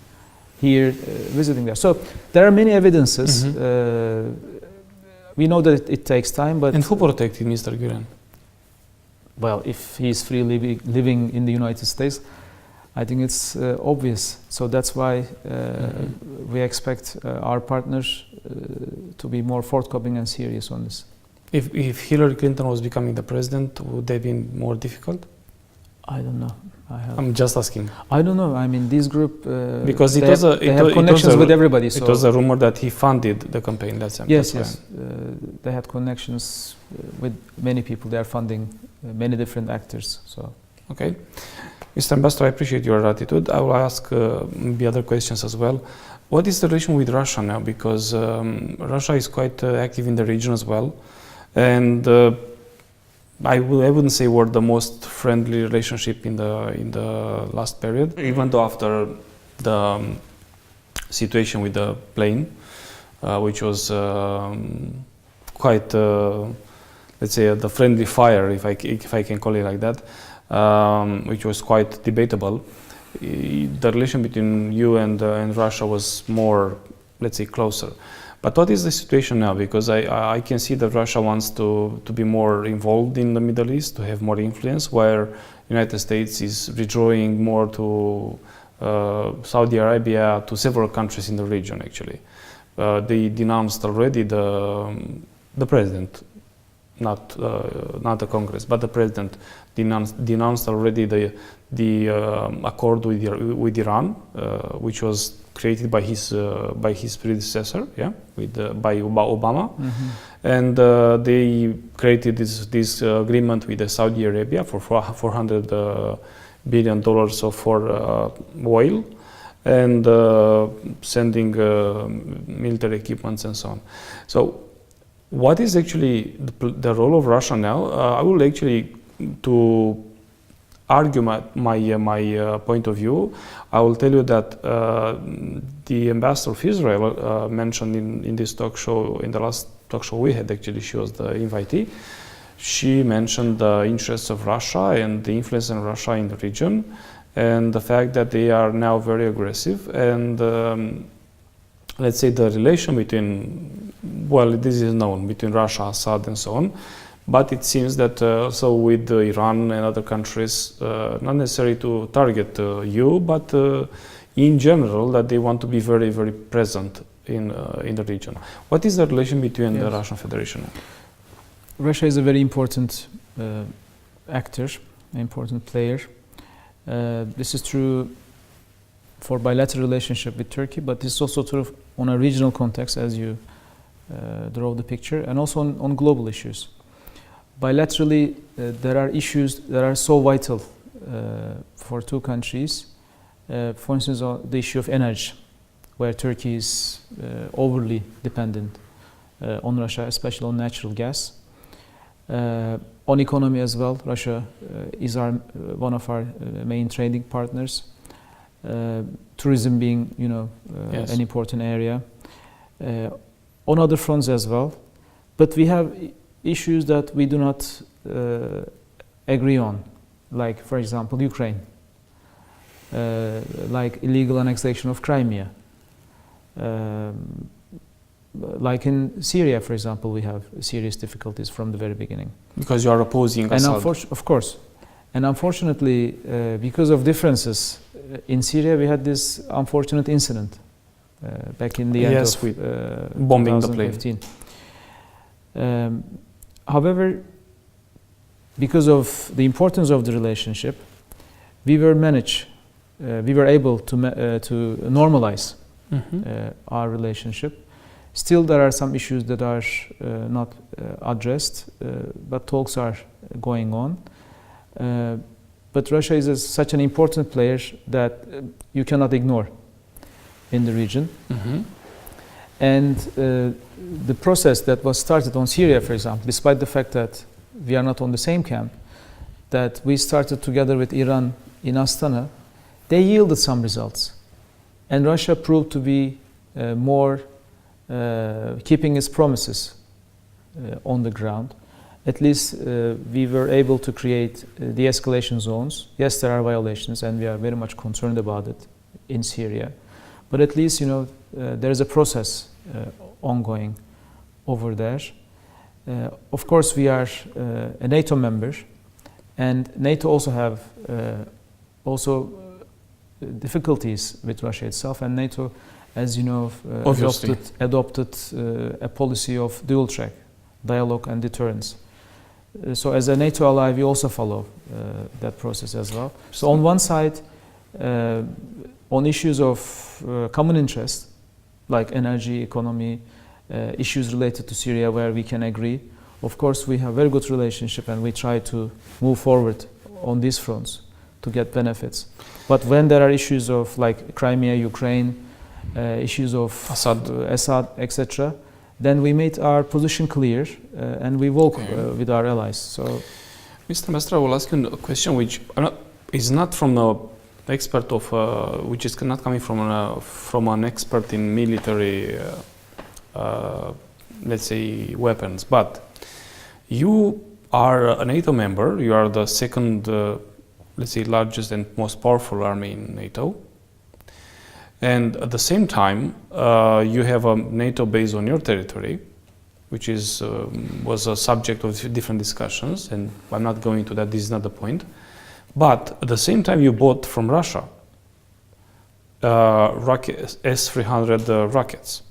here visiting there. So there are many evidences. We know that it takes time, but... And who protected Mr. Gülen? Well, if he is freely living in the United States, I think it's obvious. So that's why we expect our partners to be more forthcoming and serious on this. If Hillary Clinton was becoming the president, would they be more difficult? I don't know. I'm just asking. I don't know. I mean, this group because they have connections with everybody. So it was a rumor that he funded the campaign. Yes. They had connections with many people. They are funding many different actors. So okay, Mr. Ambassador, I appreciate your attitude. I will ask the other questions as well. What is the relation with Russia now? Because Russia is quite active in the region as well, and I wouldn't say we're the most friendly relationship in the last period. Even though after the situation with the plane, which was quite, let's say, the friendly fire, if I can call it like that, which was quite debatable. The relation between you and Russia was more, let's say, closer. But what is the situation now? Because I can see that Russia wants to be more involved in the Middle East, to have more influence, where United States is withdrawing more to Saudi Arabia, to several countries in the region, actually. They denounced already the president, not the Congress, but the president denounced already the accord with Iran, which was created by his predecessor, by Obama, and they created this agreement with Saudi Arabia for $400 billion for oil, and sending military equipments and so on. So, what is actually the role of Russia now? I will actually to argue my point of view. I will tell you that the ambassador of Israel mentioned in this talk show, in the last talk show we had, actually, she was the invitee. She mentioned the interests of Russia and the influence of Russia in the region, and the fact that they are now very aggressive, and let's say the relation between, well, this is known, between Russia, Assad and so on, But it seems that also with Iran and other countries, not necessarily to target you, but in general, that they want to be very, very present in the region. What is the relation between the Russian Federation? Russia is a very important actor, an important player. This is true for bilateral relationship with Turkey, but this is also true on a regional context, as you draw the picture, and also on global issues. Bilaterally, there are issues that are so vital for two countries. For instance, the issue of energy, where Turkey is overly dependent on Russia, especially on natural gas. On economy as well, Russia is one of our main trading partners. Tourism being, an important area. On other fronts as well, but we have issues that we do not agree on, like, for example, Ukraine, like illegal annexation of Crimea. Like in Syria, for example, we have serious difficulties from the very beginning. Because you are opposing Assad. Of course. And unfortunately, because of differences, in Syria we had this unfortunate incident back in the end of bombing 2015. The plane. However, because of the importance of the relationship, we were able to normalize our relationship. Still, there are some issues that are not addressed, but talks are going on. But Russia is such an important player that you cannot ignore in the region. And the process that was started on Syria, for example, despite the fact that we are not on the same camp, that we started together with Iran in Astana, they yielded some results. And Russia proved to be more keeping its promises on the ground. At least we were able to create de-escalation zones. Yes, there are violations, and we are very much concerned about it in Syria. But at least, there is a process ongoing over there. Of course, we are a NATO member, and NATO also have difficulties with Russia itself, and NATO, as you know, adopted a policy of dual track, dialogue and deterrence. So as a NATO ally, we also follow that process as well. So on one side, on issues of common interest, like energy, economy, issues related to Syria where we can agree, of course we have very good relationship and we try to move forward on these fronts to get benefits. But when there are issues of like Crimea, Ukraine, issues of Assad, etc., then we made our position clear and we work with our allies. So, Mr. Ambassador, I will ask you a question which is not from an expert of, which is not coming from an expert in military, let's say, weapons. But you are a NATO member. You are the second, let's say, largest and most powerful army in NATO. And at the same time, you have a NATO base on your territory, which was a subject of different discussions, and I'm not going to that, this is not the point. But at the same time, you bought from Russia S-300 rockets.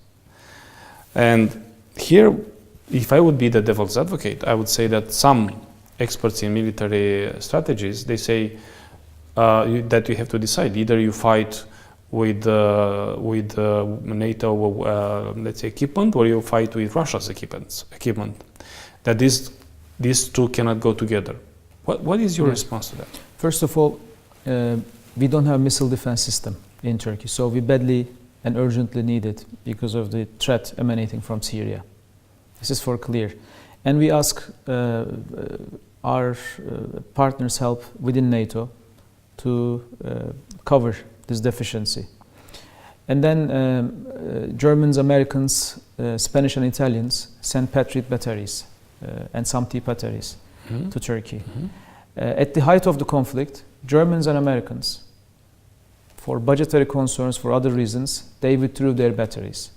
And here, if I would be the devil's advocate, I would say that some experts in military strategies, they say that you have to decide. Either you fight with NATO, let's say, equipment, or you fight with Russia's equipment. That these two cannot go together. What is your response to that? First of all, we don't have a missile defense system in Turkey, so we badly and urgently need it because of the threat emanating from Syria. This is for clear. And we ask our partners' help within NATO to cover this deficiency. And then Germans, Americans, Spanish and Italians sent Patriot batteries and some T batteries to Turkey. At the height of the conflict, Germans and Americans, for budgetary concerns, for other reasons, they withdrew their batteries.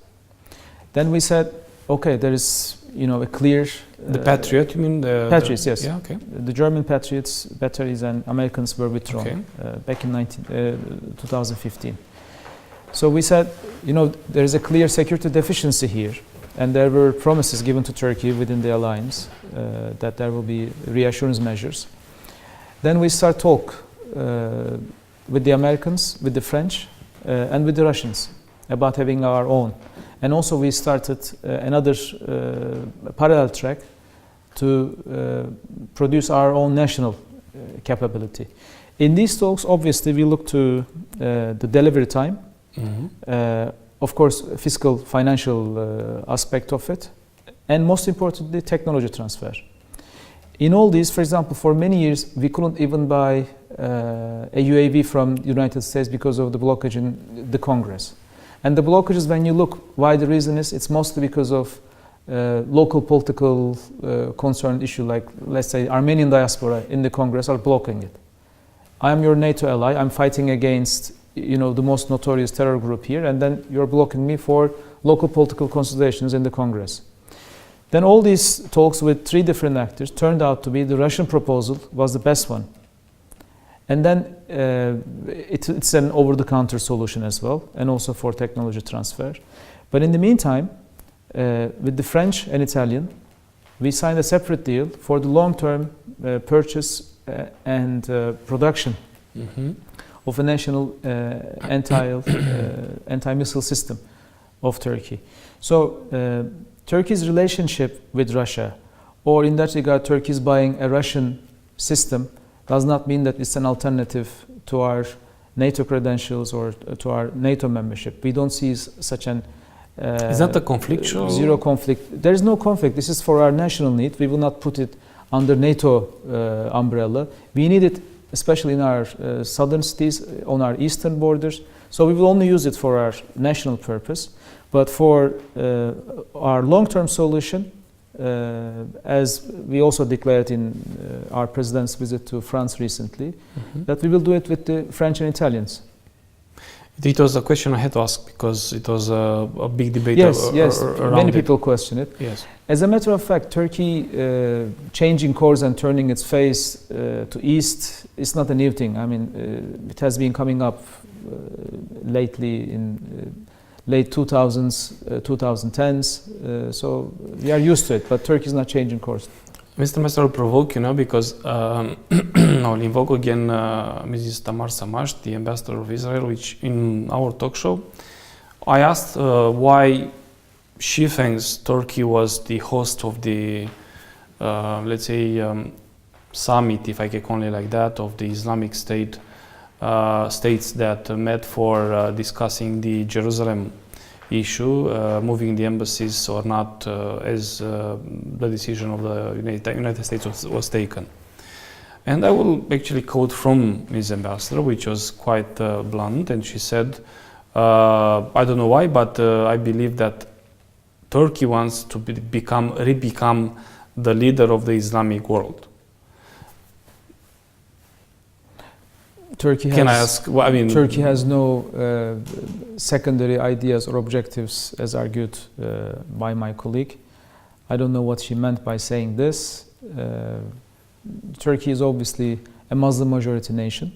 Then we said, okay, there is a clear The Patriot, you mean? Patriots, yes. Yeah, okay. The German Patriots batteries and Americans were withdrawn back in 2015. So we said, there is a clear security deficiency here, and there were promises given to Turkey within the alliance that there will be reassurance measures. Then we start talk with the Americans, with the French, and with the Russians about having our own. And also we started another parallel track to produce our own national capability. In these talks, obviously, we look to the delivery time, of course, fiscal, financial aspect of it, and most importantly, technology transfer. In all these, for example, for many years, we couldn't even buy a UAV from the United States because of the blockage in the Congress. And the blockages, when you look why the reason is, it's mostly because of local political concern issue, like let's say Armenian diaspora in the Congress are blocking it. I am your NATO ally, I'm fighting against the most notorious terror group here, and then you're blocking me for local political considerations in the Congress. Then all these talks with 3 different actors turned out to be the Russian proposal was the best one. And then it's an over-the-counter solution as well, and also for technology transfer. But in the meantime, with the French and Italian, we signed a separate deal for the long-term purchase and production of a national anti-missile system of Turkey. So Turkey's relationship with Russia, or in that regard, Turkey is buying a Russian system, does not mean that it's an alternative to our NATO credentials or to our NATO membership. We don't see such an is that a conflictual? Zero conflict. There is no conflict. This is for our national need. We will not put it under NATO umbrella. We need it especially in our southern cities, on our eastern borders. So we will only use it for our national purpose. But for our long-term solution, as we also declared in our president's visit to France recently, that we will do it with the French and Italians. It was a question I had to ask because it was a big debate. Yes, many it. people question it. Yes. As a matter of fact, Turkey changing course and turning its face to east is not a new thing. I mean, it has been coming up lately in late 2000s, 2010s. So we are used to it, but Turkey is not changing course. Mr. Master, will provoke because I'll invoc again Mrs. Tamar Samash, the ambassador of Israel, which in our talk show, I asked why she thinks Turkey was the host of the, let's say, summit, if I can call it like that, of the Islamic State states that met for discussing the Jerusalem issue, moving the embassies or not, as the decision of the United States was taken. And I will actually quote from Ms. Ambassador, which was quite blunt, and she said, I don't know why, but I believe that Turkey wants to become the leader of the Islamic world. Turkey has no secondary ideas or objectives as argued by my colleague. I don't know what she meant by saying this. Turkey is obviously a Muslim majority nation,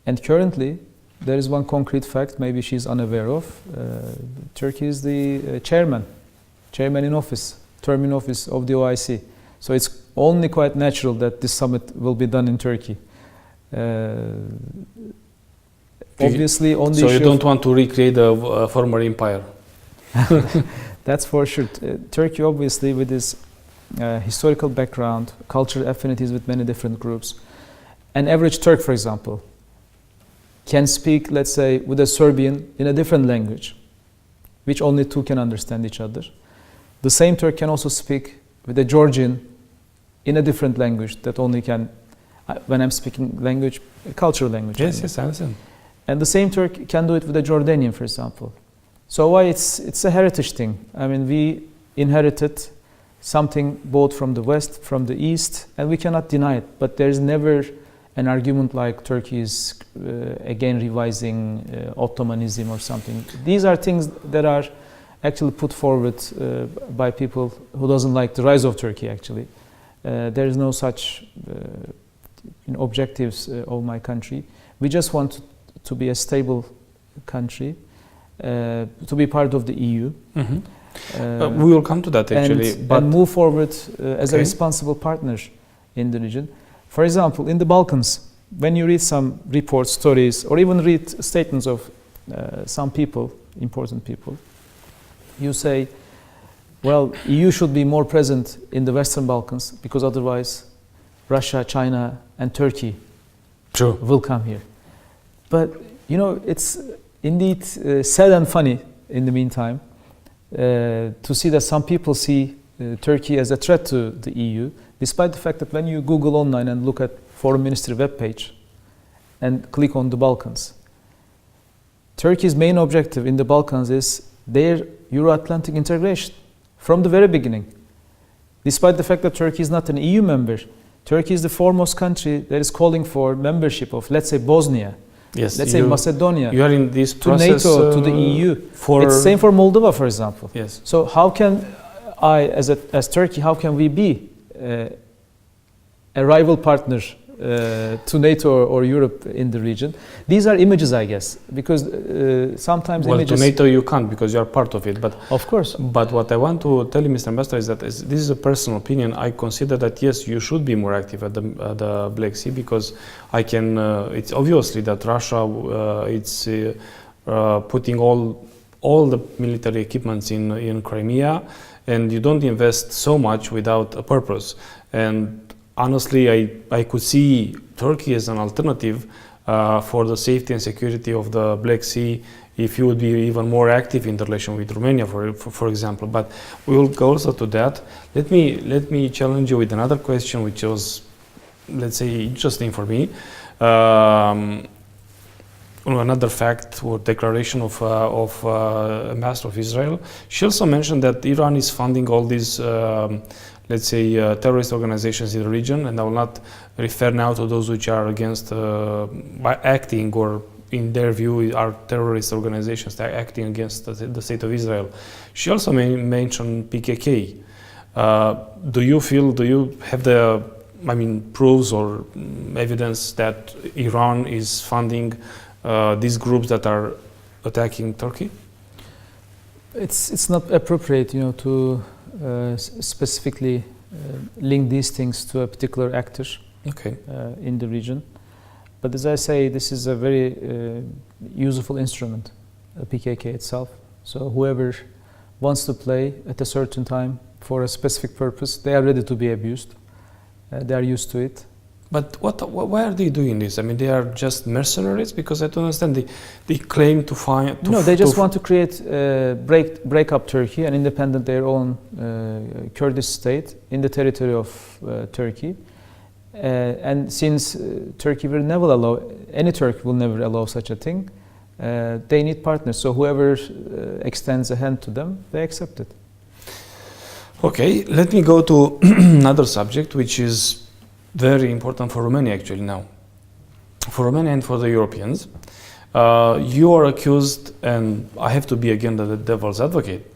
and currently there is one concrete fact maybe she's unaware of. Turkey is the chairman in office, term in office of the OIC. So it's only quite natural that this summit will be done in Turkey. Obviously, on the so you don't want to recreate the former empire. That's for sure. Turkey, obviously, with its historical background, cultural affinities with many different groups. An average Turk, for example, can speak, let's say, with a Serbian in a different language, which only two can understand each other. The same Turk can also speak with a Georgian in a different language that only can, when I'm speaking language, cultural language. Yes, I understand. And the same Turk can do it with a Jordanian, for example. So why it's a heritage thing. I mean, we inherited something both from the West, from the East, and we cannot deny it. But there's never an argument like Turkey is again revising Ottomanism or something. These are things that are actually put forward by people who doesn't like the rise of Turkey. Actually, there is no such objectives of my country. We just want to be a stable country, to be part of the EU. We will come to that actually, and move forward as a responsible partner in the region. For example, in the Balkans, when you read some reports, stories, or even read statements of some people, important people, you say, well, EU should be more present in the Western Balkans because otherwise Russia, China, and Turkey will come here. But, it's indeed sad and funny in the meantime to see that some people see Turkey as a threat to the EU, despite the fact that when you Google online and look at Foreign Ministry webpage and click on the Balkans, Turkey's main objective in the Balkans is their Euro-Atlantic integration from the very beginning. Despite the fact that Turkey is not an EU member, Turkey is the foremost country that is calling for membership of, let's say, Bosnia, let's say Macedonia, you are in this process, to NATO, to the EU. It's the same for Moldova, for example. Yes. So how can I, as Turkey, how can we be a rival partner to NATO or Europe in the region? These are images, I guess, because sometimes images... to NATO you can't because you are part of it. But of course. But what I want to tell you, Mr. Ambassador, is that this is a personal opinion. I consider that yes, you should be more active at the Black Sea because it's obviously that Russia it's putting all the military equipments in Crimea, and you don't invest so much without a purpose. And honestly, I could see Turkey as an alternative for the safety and security of the Black Sea if you would be even more active in the relation with Romania, for example. But we will go also to that. Let me challenge you with another question, which was, let's say, interesting for me. Another fact or declaration of Ambassador of Israel. She also mentioned that Iran is funding all these let's say, terrorist organizations in the region, and I will not refer now to those which are against by acting or in their view are terrorist organizations that are acting against the state of Israel. She also mentioned PKK. Do you have the proofs or evidence that Iran is funding these groups that are attacking Turkey? It's not appropriate, to specifically link these things to a particular actor in the region. But as I say, this is a very useful instrument, PKK itself. So whoever wants to play at a certain time for a specific purpose, they are ready to be abused. They are used to it. But why are they doing this? They are just mercenaries? Because I don't understand. They claim to find... they just want to create, break up Turkey and independent their own Kurdish state in the territory of Turkey. And since Turkey will never allow, any Turk will never allow such a thing, they need partners. So whoever extends a hand to them, they accept it. Okay, let me go to another subject, which is very important for Romania actually now. For Romania and for the Europeans. You are accused, and I have to be again the devil's advocate,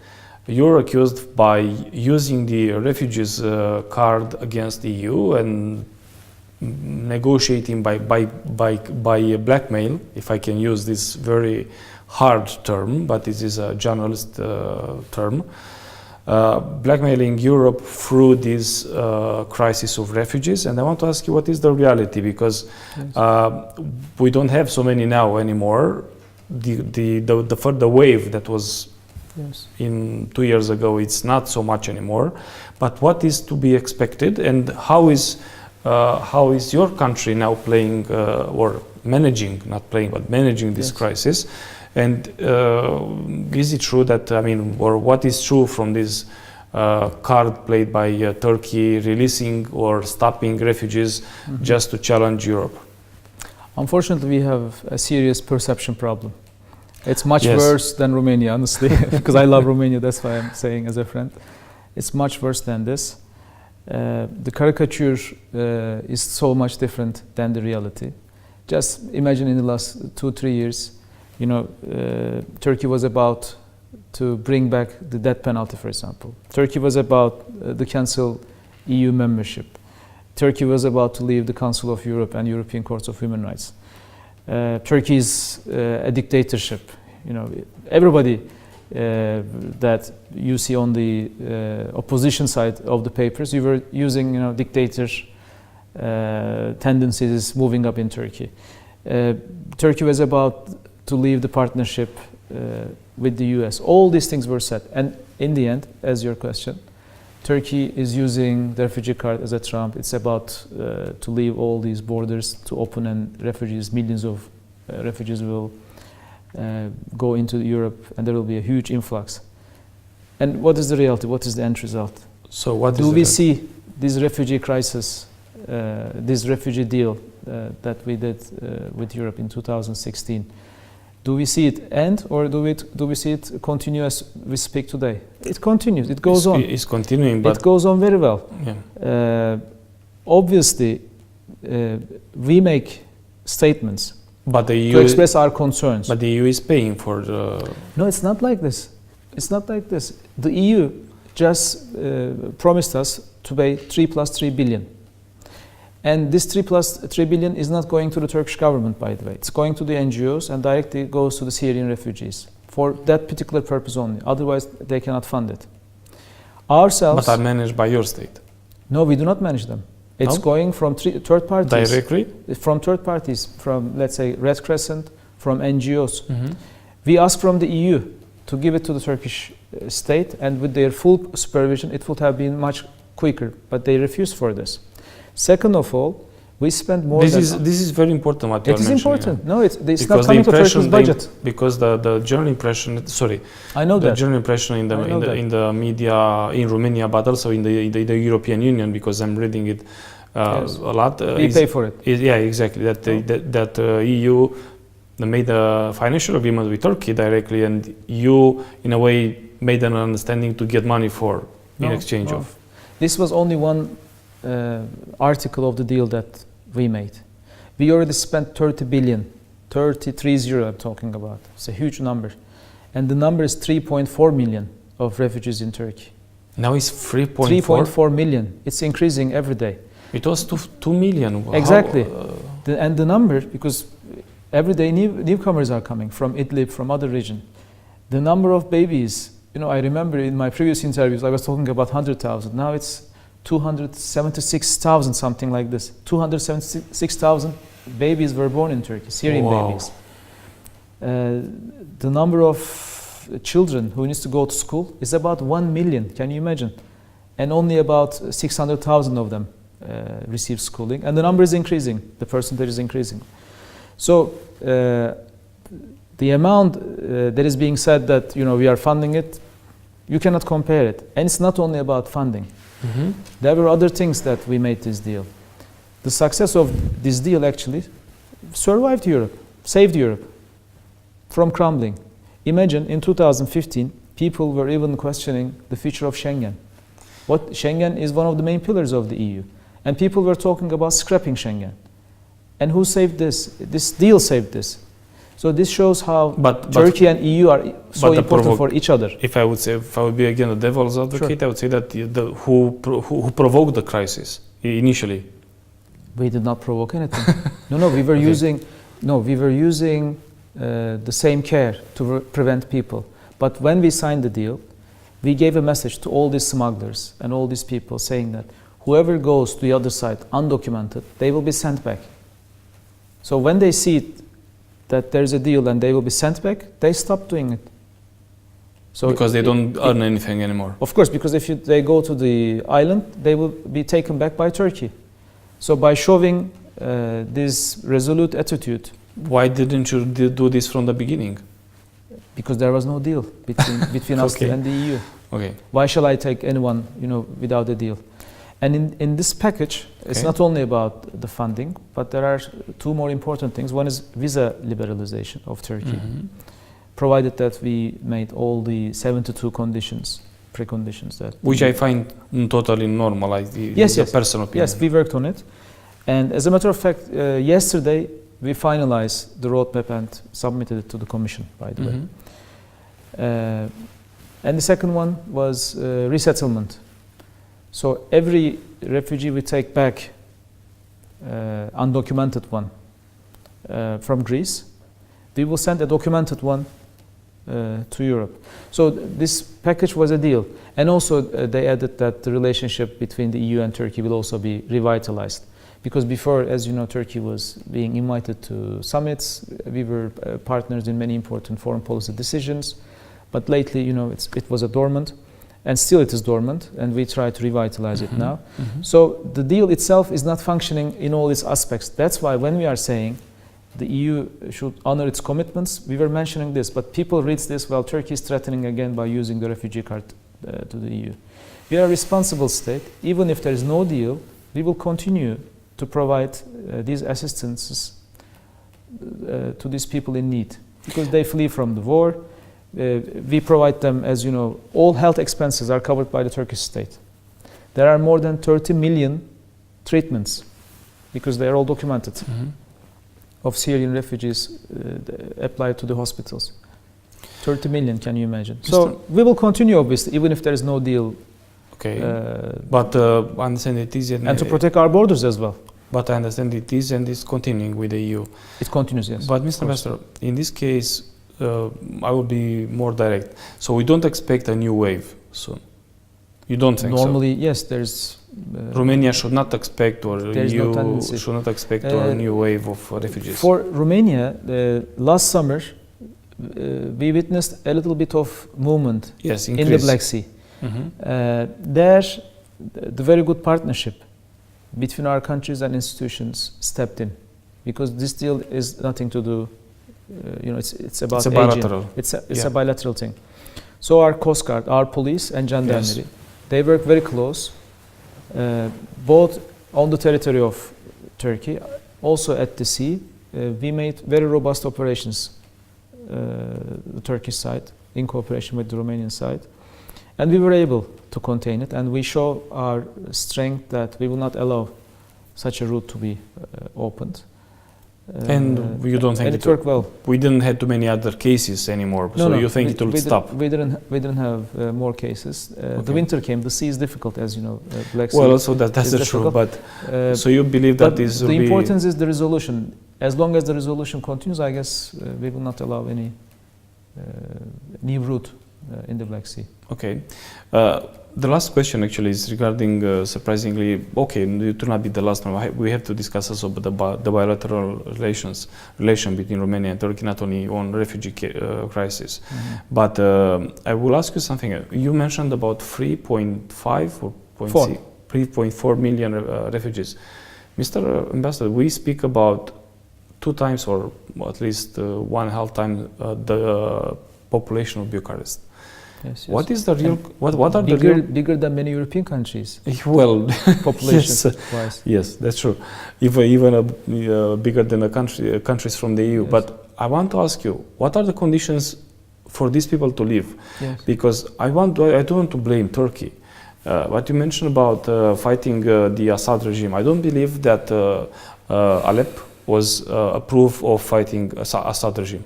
you're accused by using the refugees card against the EU and negotiating by blackmail, if I can use this very hard term, but this is a journalist term, blackmailing Europe through this crisis of refugees. And I want to ask you, what is the reality? Because we don't have so many now anymore. The wave that was in 2 years ago, it's not so much anymore. But what is to be expected, and how is your country now playing or managing, not playing, but managing this crisis? And is it true that, or what is true from this card played by Turkey releasing or stopping refugees just to challenge Europe? Unfortunately, we have a serious perception problem. It's much worse than Romania, honestly, because I love Romania, that's why I'm saying as a friend. It's much worse than this. The caricature is so much different than the reality. Just imagine in the last 2-3 years, Turkey was about to bring back the death penalty, for example. Turkey was about to cancel EU membership. Turkey was about to leave the Council of Europe and European Court of Human Rights. Turkey is a dictatorship. You know, everybody that you see on the opposition side of the papers, you were using, you know, dictator tendencies moving up in Turkey. Turkey was about to leave the partnership with the US. All these things were said, and in the end, as your question, Turkey is using the refugee card as a trump. It's about to leave all these borders to open, and refugees, millions of refugees will go into Europe, and there will be a huge influx. And what is the reality? What is the end result? So what do we see this refugee crisis, this refugee deal that we did with Europe in 2016? Do we see it end, or do we see it continue as we speak today? It continues. It goes on. It's continuing, but it goes on very well. Yeah. Obviously, we make statements but the EU to express our concerns. But the EU is paying for the. No, it's not like this. It's not like this. The EU just promised us to pay 3 plus 3 billion. And this 3 plus 3 billion is not going to the Turkish government, by the way. It's going to the NGOs and directly goes to the Syrian refugees for that particular purpose only. Otherwise, they cannot fund it. Ourselves. But are managed by your state. No, we do not manage them. It's going from third parties. Directly? From third parties, from, let's say, Red Crescent, from NGOs. Mm-hmm. We ask from the EU to give it to the Turkish state, and with their full supervision, it would have been much quicker, but they refuse for this. Second of all, we spend more this is very important what you are mentioning. It is important. Yeah. No, it's not coming to Turkey's budget. Because the general impression, I know the general impression in the media in Romania, but also in the European Union, because I'm reading it yes. a lot. We pay for it. Yeah, exactly. That EU made a financial agreement with Turkey directly, and you, in a way, made an understanding to get money in exchange of. This was only one article of the deal that we made. We already spent 30 billion, 30 I'm talking about. It's a huge number. And the number is 3.4 million of refugees in Turkey. Now it's 3.4 million. It's increasing every day. It was 2 million. Exactly. And the number, because every day newcomers are coming from Idlib, from other region. The number of babies, you know, I remember in my previous interviews, I was talking about 100,000. Now it's 276,000, something like this. 276,000 babies were born in Turkey, Syrian babies. The number of children who needs to go to school is about 1 million, can you imagine? And only about 600,000 of them receive schooling. And the number is increasing, the percentage is increasing. So the amount that is being said that, you know, we are funding it, you cannot compare it. And it's not only about funding. Mm-hmm. There were other things that we made this deal. The success of this deal actually survived Europe, saved Europe from crumbling. Imagine in 2015, people were even questioning the future of Schengen. Schengen is one of the main pillars of the EU. And people were talking about scrapping Schengen. And who saved this? This deal saved this. So this shows how Turkey and EU are so important for each other. If I would be again the devil's advocate, sure. I would say that who provoked the crisis initially? We did not provoke anything. No, we were using the same care to prevent people. But when we signed the deal, we gave a message to all these smugglers and all these people saying that whoever goes to the other side undocumented, they will be sent back. So when they see that there's a deal and they will be sent back, they stop doing it. So because they don't earn anything anymore. Of course, because if they go to the island, they will be taken back by Turkey. So by showing this resolute attitude. Why didn't you do this from the beginning? Because there was no deal between us and the EU. Okay. Why shall I take anyone, you know, without a deal? And in this package, it's not only about the funding, but there are two more important things. One is visa liberalization of Turkey, provided that we made all the 72 preconditions that. Which I find totally normal, like the personal opinion. Yes, we worked on it. And as a matter of fact, yesterday we finalized the roadmap and submitted it to the Commission, by the way. And the second one was resettlement. So every refugee we take back, undocumented one, from Greece, we will send a documented one to Europe. So this package was a deal. And also they added that the relationship between the EU and Turkey will also be revitalized. Because before, as you know, Turkey was being invited to summits. We were partners in many important foreign policy decisions. But lately, you know, it was a dormant. And still it is dormant, and we try to revitalize it now. So the deal itself is not functioning in all its aspects. That's why when we are saying the EU should honor its commitments, we were mentioning this, but people read this, well, Turkey is threatening again by using the refugee card to the EU. We are a responsible state. Even if there is no deal, we will continue to provide these assistances to these people in need, because they flee from the war. We provide them, as you know, all health expenses are covered by the Turkish state. There are more than 30 million treatments, because they are all documented, of Syrian refugees applied to the hospitals. 30 million, can you imagine? So we will continue, obviously, even if there is no deal. Okay, but I understand it is... And to protect our borders as well. But I understand it is, and it's continuing with the EU. It continues, yes. But Mr. Ambassador, in this case, I will be more direct. So we don't expect a new wave soon. You don't think Normally, so? yes, there's... Romania should not expect, or EU no should not expect a new wave of refugees. For Romania, last summer, we witnessed a little bit of movement in the Black Sea. There, the very good partnership between our countries and institutions stepped in, because this deal is nothing to do, you know, it's about a bilateral. It's a bilateral thing. So our Coast Guard, our police and gendarmerie, they work very close, both on the territory of Turkey, also at the sea. We made very robust operations, the Turkish side, in cooperation with the Romanian side. And we were able to contain it, and we show our strength that we will not allow such a route to be opened. And you don't think it worked well? We didn't have too many other cases anymore, so you think it will stop? We didn't have more cases. The winter came. The sea is difficult, as you know. Black Sea. Well, also that's true. But so you believe that this will be... The importance is the resolution. As long as the resolution continues, I guess we will not allow any new route in the Black Sea. Okay. The last question actually is regarding, surprisingly, okay, it will not be the last one. We have to discuss also the bilateral relation between Romania and Turkey, not only on refugee crisis. But I will ask you something. You mentioned about 3.5 or 3.4 million refugees. Mr. Ambassador, we speak about 2 times or at least 1.5 times the population of Bucharest. Yes. What is the real? What are bigger than many European countries? Well, population-wise. Yes, that's true. Even bigger than the countries from the EU. Yes. But I want to ask you, what are the conditions for these people to live? Yes. Because I don't want to blame Turkey. What you mentioned about fighting the Assad regime, I don't believe that Aleppo was a proof of fighting Assad regime.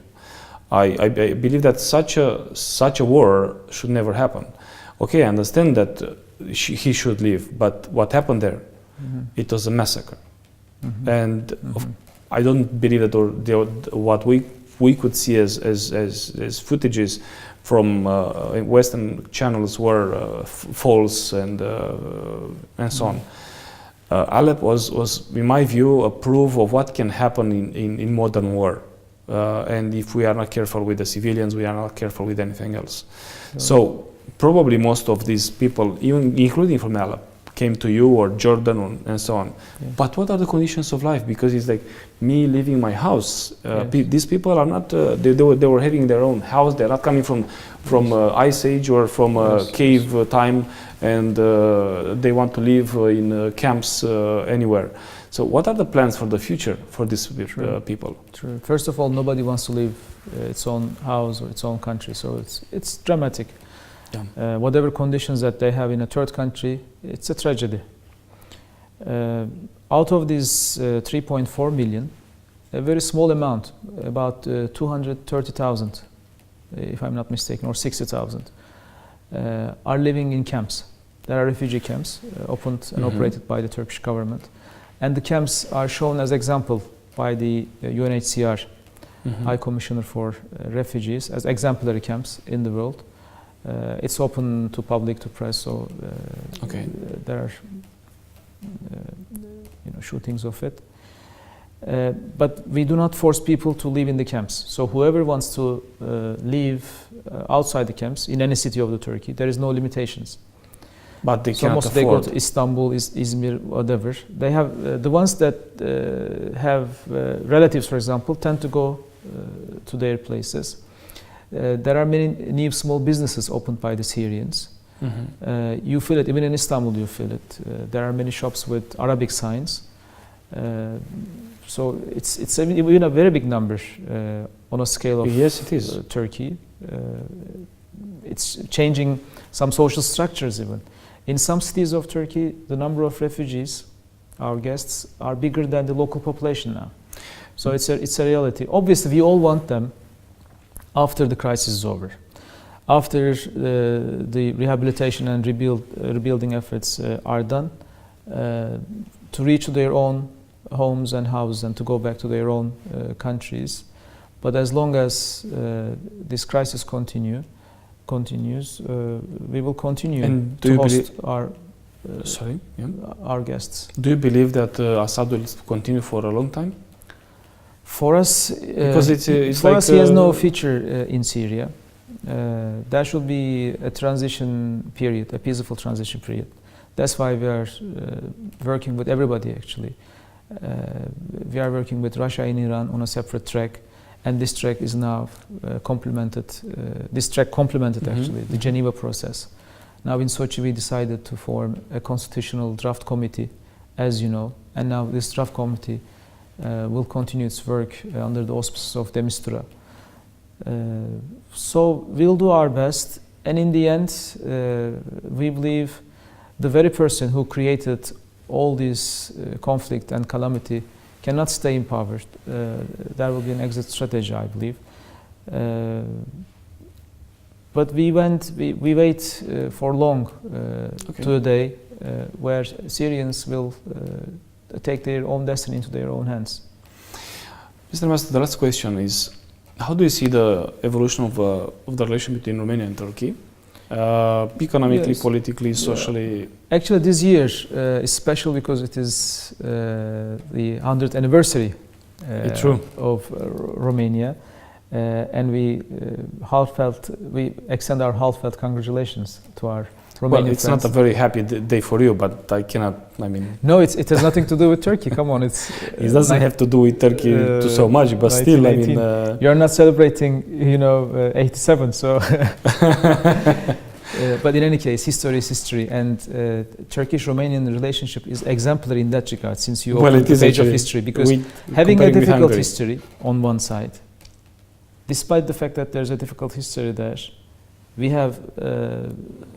I believe that such a war should never happen. Okay, I understand that he should leave, but what happened there? It was a massacre, and I don't believe that what we could see as footages from Western channels were false and so on. Aleppo was, in my view, a proof of what can happen in modern war. And if we are not careful with the civilians, we are not careful with anything else. So probably most of these people, even including from Aleppo, came to you or Jordan and so on. But what are the conditions of life? Because it's like me leaving my house. These people are not. They were having their own house. They're not coming from Ice Age or from cave time, and they want to live in camps anywhere. So what are the plans for the future for these people? True. First of all, nobody wants to leave its own house or its own country, so it's dramatic. Yeah. Whatever conditions that they have in a third country, it's a tragedy. Out of these 3.4 million, a very small amount, about 230,000 if I'm not mistaken, or 60,000, are living in camps. There are refugee camps opened and operated by the Turkish government. And the camps are shown as example by the UNHCR High Commissioner for Refugees as exemplary camps in the world. It's open to public, to press, so there are shootings of it. But we do not force people to live in the camps. So whoever wants to live outside the camps in any city of the Turkey, there is no limitations. But they so can't most afford. They go to Istanbul, Izmir, whatever. They have the ones that have relatives, for example, tend to go to their places. There are many new small businesses opened by the Syrians. You feel it, even in Istanbul you feel it. There are many shops with Arabic signs. So it's even a very big number on a scale of yes, it is. Turkey. It's changing some social structures even. In some cities of Turkey, the number of refugees, our guests, are bigger than the local population now. So it's a reality. Obviously, we all want them after the crisis is over, after the rehabilitation and rebuilding efforts are done, to reach their own homes and houses and to go back to their own countries. But as long as this crisis continues, we will continue to host our guests. Do you believe that Assad will continue for a long time? For us, because it's for like us, he has no future in Syria. There should be a transition period, a peaceful transition period. That's why we are working with everybody. Actually, we are working with Russia and Iran on a separate track. And this track is now complemented. This track complemented actually the Geneva process. Now in Sochi we decided to form a constitutional draft committee, as you know, and now this draft committee will continue its work under the auspices of de Mistura. So we'll do our best, and in the end, we believe the very person who created all this conflict and calamity cannot stay in power. There will be an exit strategy, I believe. But we wait for long to a day where Syrians will take their own destiny into their own hands. Mr. Ambassador, the last question is, how do you see the evolution of the relation between Romania and Turkey? Economically, politically, socially? Actually, this year is special because it is the 100th anniversary of Romania, and we extend our heartfelt congratulations to our Romanian friends. Well, it's friends. not a very happy day for you, but I cannot. I mean, no, it has nothing to do with Turkey. Come on, it doesn't have to do with Turkey to so much, but still, I mean, you're not celebrating, 87, so. But in any case, history is history, and Turkish-Romanian relationship is exemplary in that regard. Since you opened the page of history, because having a difficult history on one side, despite the fact that there's a difficult history there, we have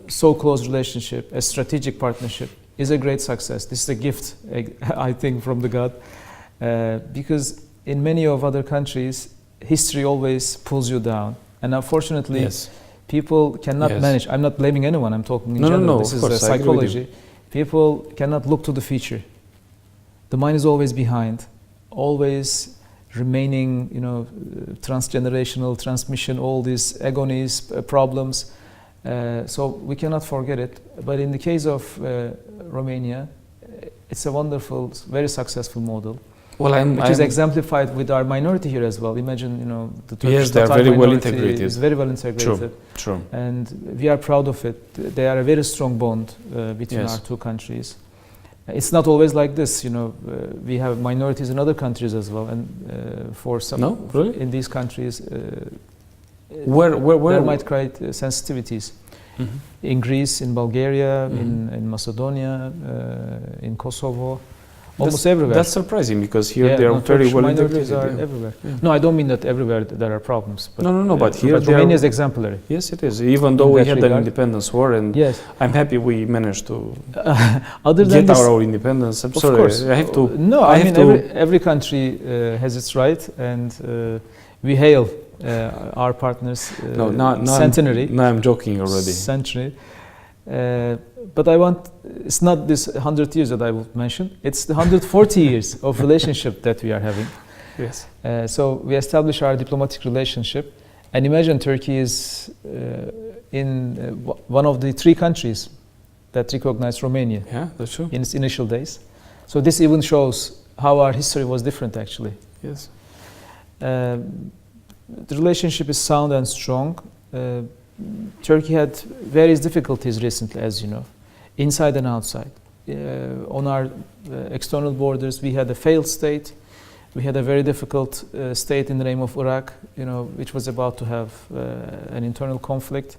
so close relationship, a strategic partnership is a great success. This is a gift, I think, from the God, because in many of other countries, history always pulls you down, and unfortunately, people cannot manage. I'm not blaming anyone. I'm talking in general. No, this is psychology. People cannot look to the future. The mind is always behind, always remaining, transgenerational transmission, all these agonies, problems. So we cannot forget it. But in the case of Romania, it's a wonderful, very successful model. Which is exemplified with our minority here as well. Imagine, the Turkish they are very well integrated. Is very well integrated. True. And we are proud of it. They are a very strong bond between our two countries. It's not always like this, we have minorities in other countries as well, and for some in these countries, there might create sensitivities. In Greece, in Bulgaria, in Macedonia, in Kosovo. Almost everywhere. That's surprising because here they are very well integrated. Everywhere. No, I don't mean that everywhere there are problems. But no, but here Romania is exemplary. Yes, it is. Even though we had an independence war, and I'm happy we managed to get our independence. I'm sorry, course. I have to. No, I mean every country has its right, and we hail our partners' centenary. Now I'm joking already. Century. But it's not this 100 years that I will mention, it's the 140 years of relationship that we are having. Yes. So we establish our diplomatic relationship, and imagine Turkey is in one of the 3 countries that recognized Romania. Yeah, that's true. In its initial days. So this even shows how our history was different actually. Yes. The relationship is sound and strong. Turkey had various difficulties recently, as you know, inside and outside. On our external borders, we had a failed state. We had a very difficult state in the name of Iraq, which was about to have an internal conflict.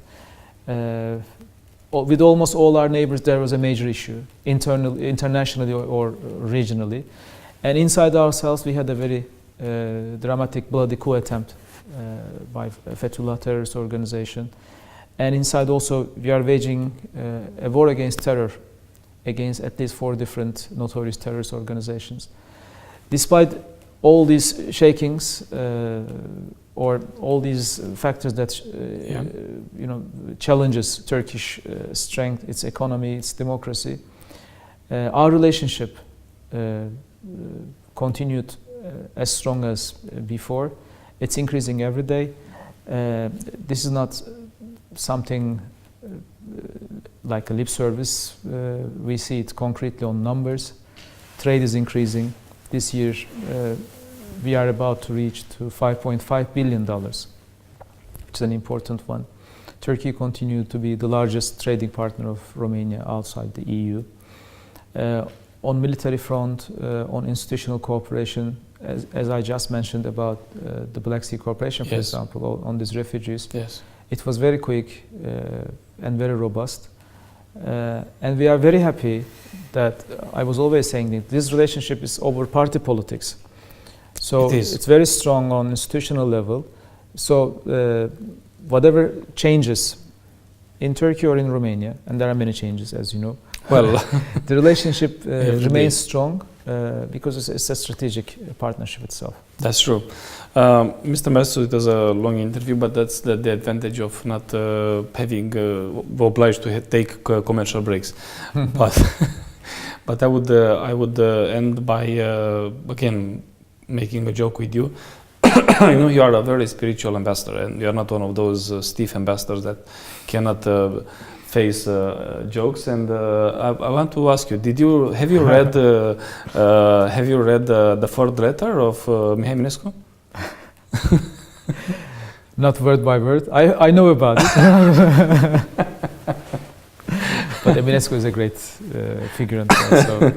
With almost all our neighbors, there was a major issue, internationally or regionally. And inside ourselves, we had a very dramatic, bloody coup attempt by Fethullah terrorist organization. And inside also, we are waging a war against terror, against at least 4 different notorious terrorist organizations. Despite all these shakings or all these factors that challenges Turkish strength, its economy, its democracy, our relationship continued as strong as before. It's increasing every day. This is not something like a lip service. We see it concretely on numbers. Trade is increasing. This year, we are about to reach to $5.5 billion, which is an important one. Turkey continued to be the largest trading partner of Romania outside the EU. On military front, on institutional cooperation, as I just mentioned about the Black Sea Cooperation, for example, on these refugees, it was very quick and very robust. And we are very happy that I was always saying that this relationship is over party politics. So it's very strong on institutional level. So whatever changes in Turkey or in Romania, and there are many changes, as you know, well, the relationship remains strong because it's a strategic partnership itself. That's true. Mr. Messu, it was a long interview, but that's the advantage of not having obliged to take commercial breaks. But I would end by again making a joke with you. You are a very spiritual ambassador, and you are not one of those stiff ambassadors that cannot face jokes. And I want to ask you: have you read the 4th letter of Mihai Eminescu? Not word by word. I know about it. But Eminescu is a great figure. So.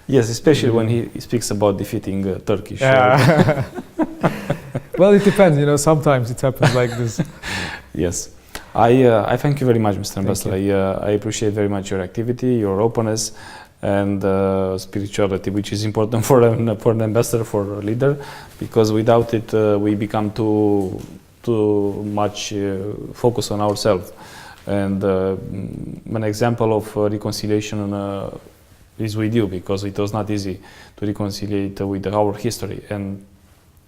Yes, especially when he speaks about defeating Turkish. Well, it depends. Sometimes it happens like this. Yes. I thank you very much, Mr. Ambassador. I appreciate very much your activity, your openness, and spirituality, which is important for an ambassador, for a leader, because without it we become too much focused on ourselves. And an example of reconciliation is with you, because it was not easy to reconcile with our history. And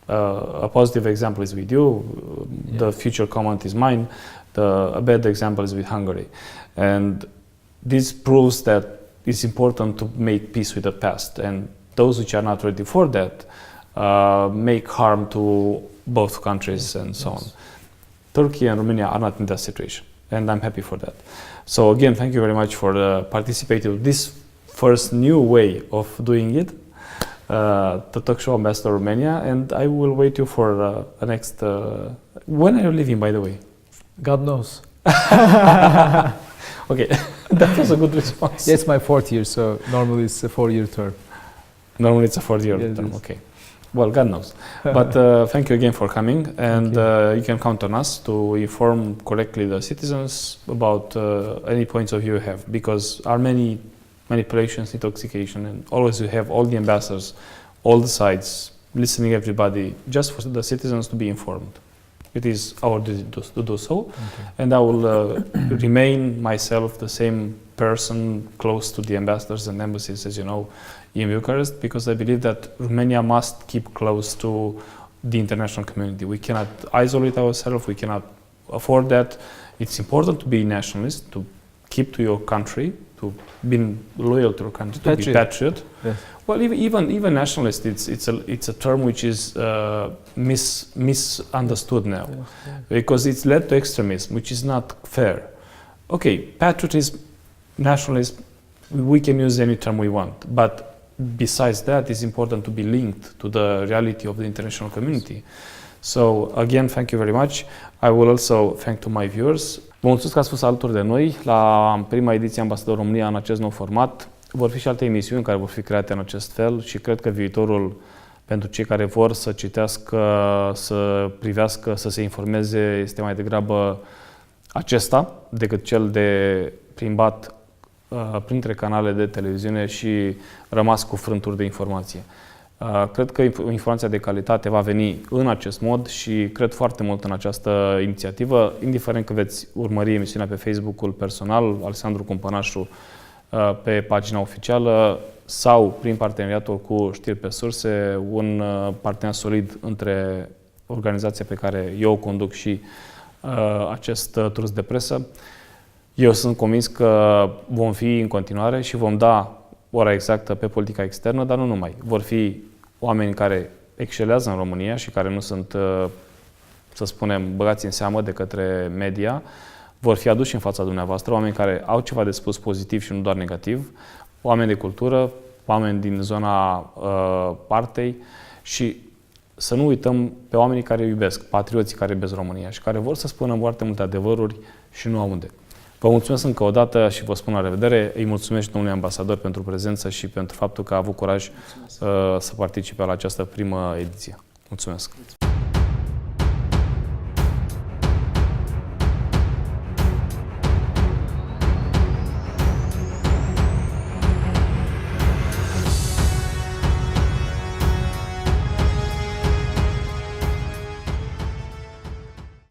a positive example is with you. The future comment is mine. A bad example is with Hungary. And this proves that it's important to make peace with the past. And those which are not ready for that make harm to both countries and so on. Turkey and Romania are not in that situation, and I'm happy for that. So again, thank you very much for participating in this first new way of doing it, the talk show Ambasador Romania, and I will wait you for the next... when are you leaving, by the way? God knows. Okay, that was a good response. Yeah, it's my 4th year, so normally it's a 4-year term. Normally it's a 4-year term, okay. Well, God knows. But thank you again for coming, and you can count on us to inform correctly the citizens about any points of view you have, because our many manipulations, intoxication, and always you have all the ambassadors, all the sides, listening everybody, just for the citizens to be informed. It is our duty to do so, and I will remain myself the same person close to the ambassadors and embassies, as you know, in Bucharest, because I believe that Romania must keep close to the international community. We cannot isolate ourselves, we cannot afford that. It's important to be nationalist, to keep to your country, to be loyal to your country, to be patriot. Yes. Well, even nationalist, it's a term which is misunderstood now, because it's led to extremism, which is not fair. Okay, patriotism, nationalism, we can use any term we want, but besides that, it's important to be linked to the reality of the international community. So, again, thank you very much. I will also thank to my viewers. Vă mulțumesc că ați fost alături de noi la prima ediție Ambasador România în acest nou format. Vor fi și alte emisiuni care vor fi create în acest fel și cred că viitorul pentru cei care vor să citească, să privească, să se informeze este mai degrabă acesta decât cel de plimbat printre canale de televiziune și rămas cu frânturi de informație. Cred că informația de calitate va veni în acest mod și cred foarte mult în această inițiativă, indiferent că veți urmări emisiunea pe Facebook-ul personal, Alexandru Cumpănașu, pe pagina oficială sau prin parteneriatul cu Știri pe Surse, un parteneriat solid între organizația pe care eu o conduc și acest trus de presă. Eu sunt convins că vom fi în continuare și vom da ora exactă pe politica externă, dar nu numai. Vor fi oameni care excelează în România și care nu sunt, să spunem, băgați în seamă de către media, vor fi aduși în fața dumneavoastră, oameni care au ceva de spus pozitiv și nu doar negativ, oameni de cultură, oameni din zona partei și să nu uităm pe oamenii care iubesc, patrioții care iubesc România și care vor să spună foarte multe adevăruri și nu au unde. Vă mulțumesc încă o dată și vă spun la revedere. Îi mulțumesc domnului ambasador pentru prezență și pentru faptul că a avut curaj să participe la această primă ediție. Mulțumesc!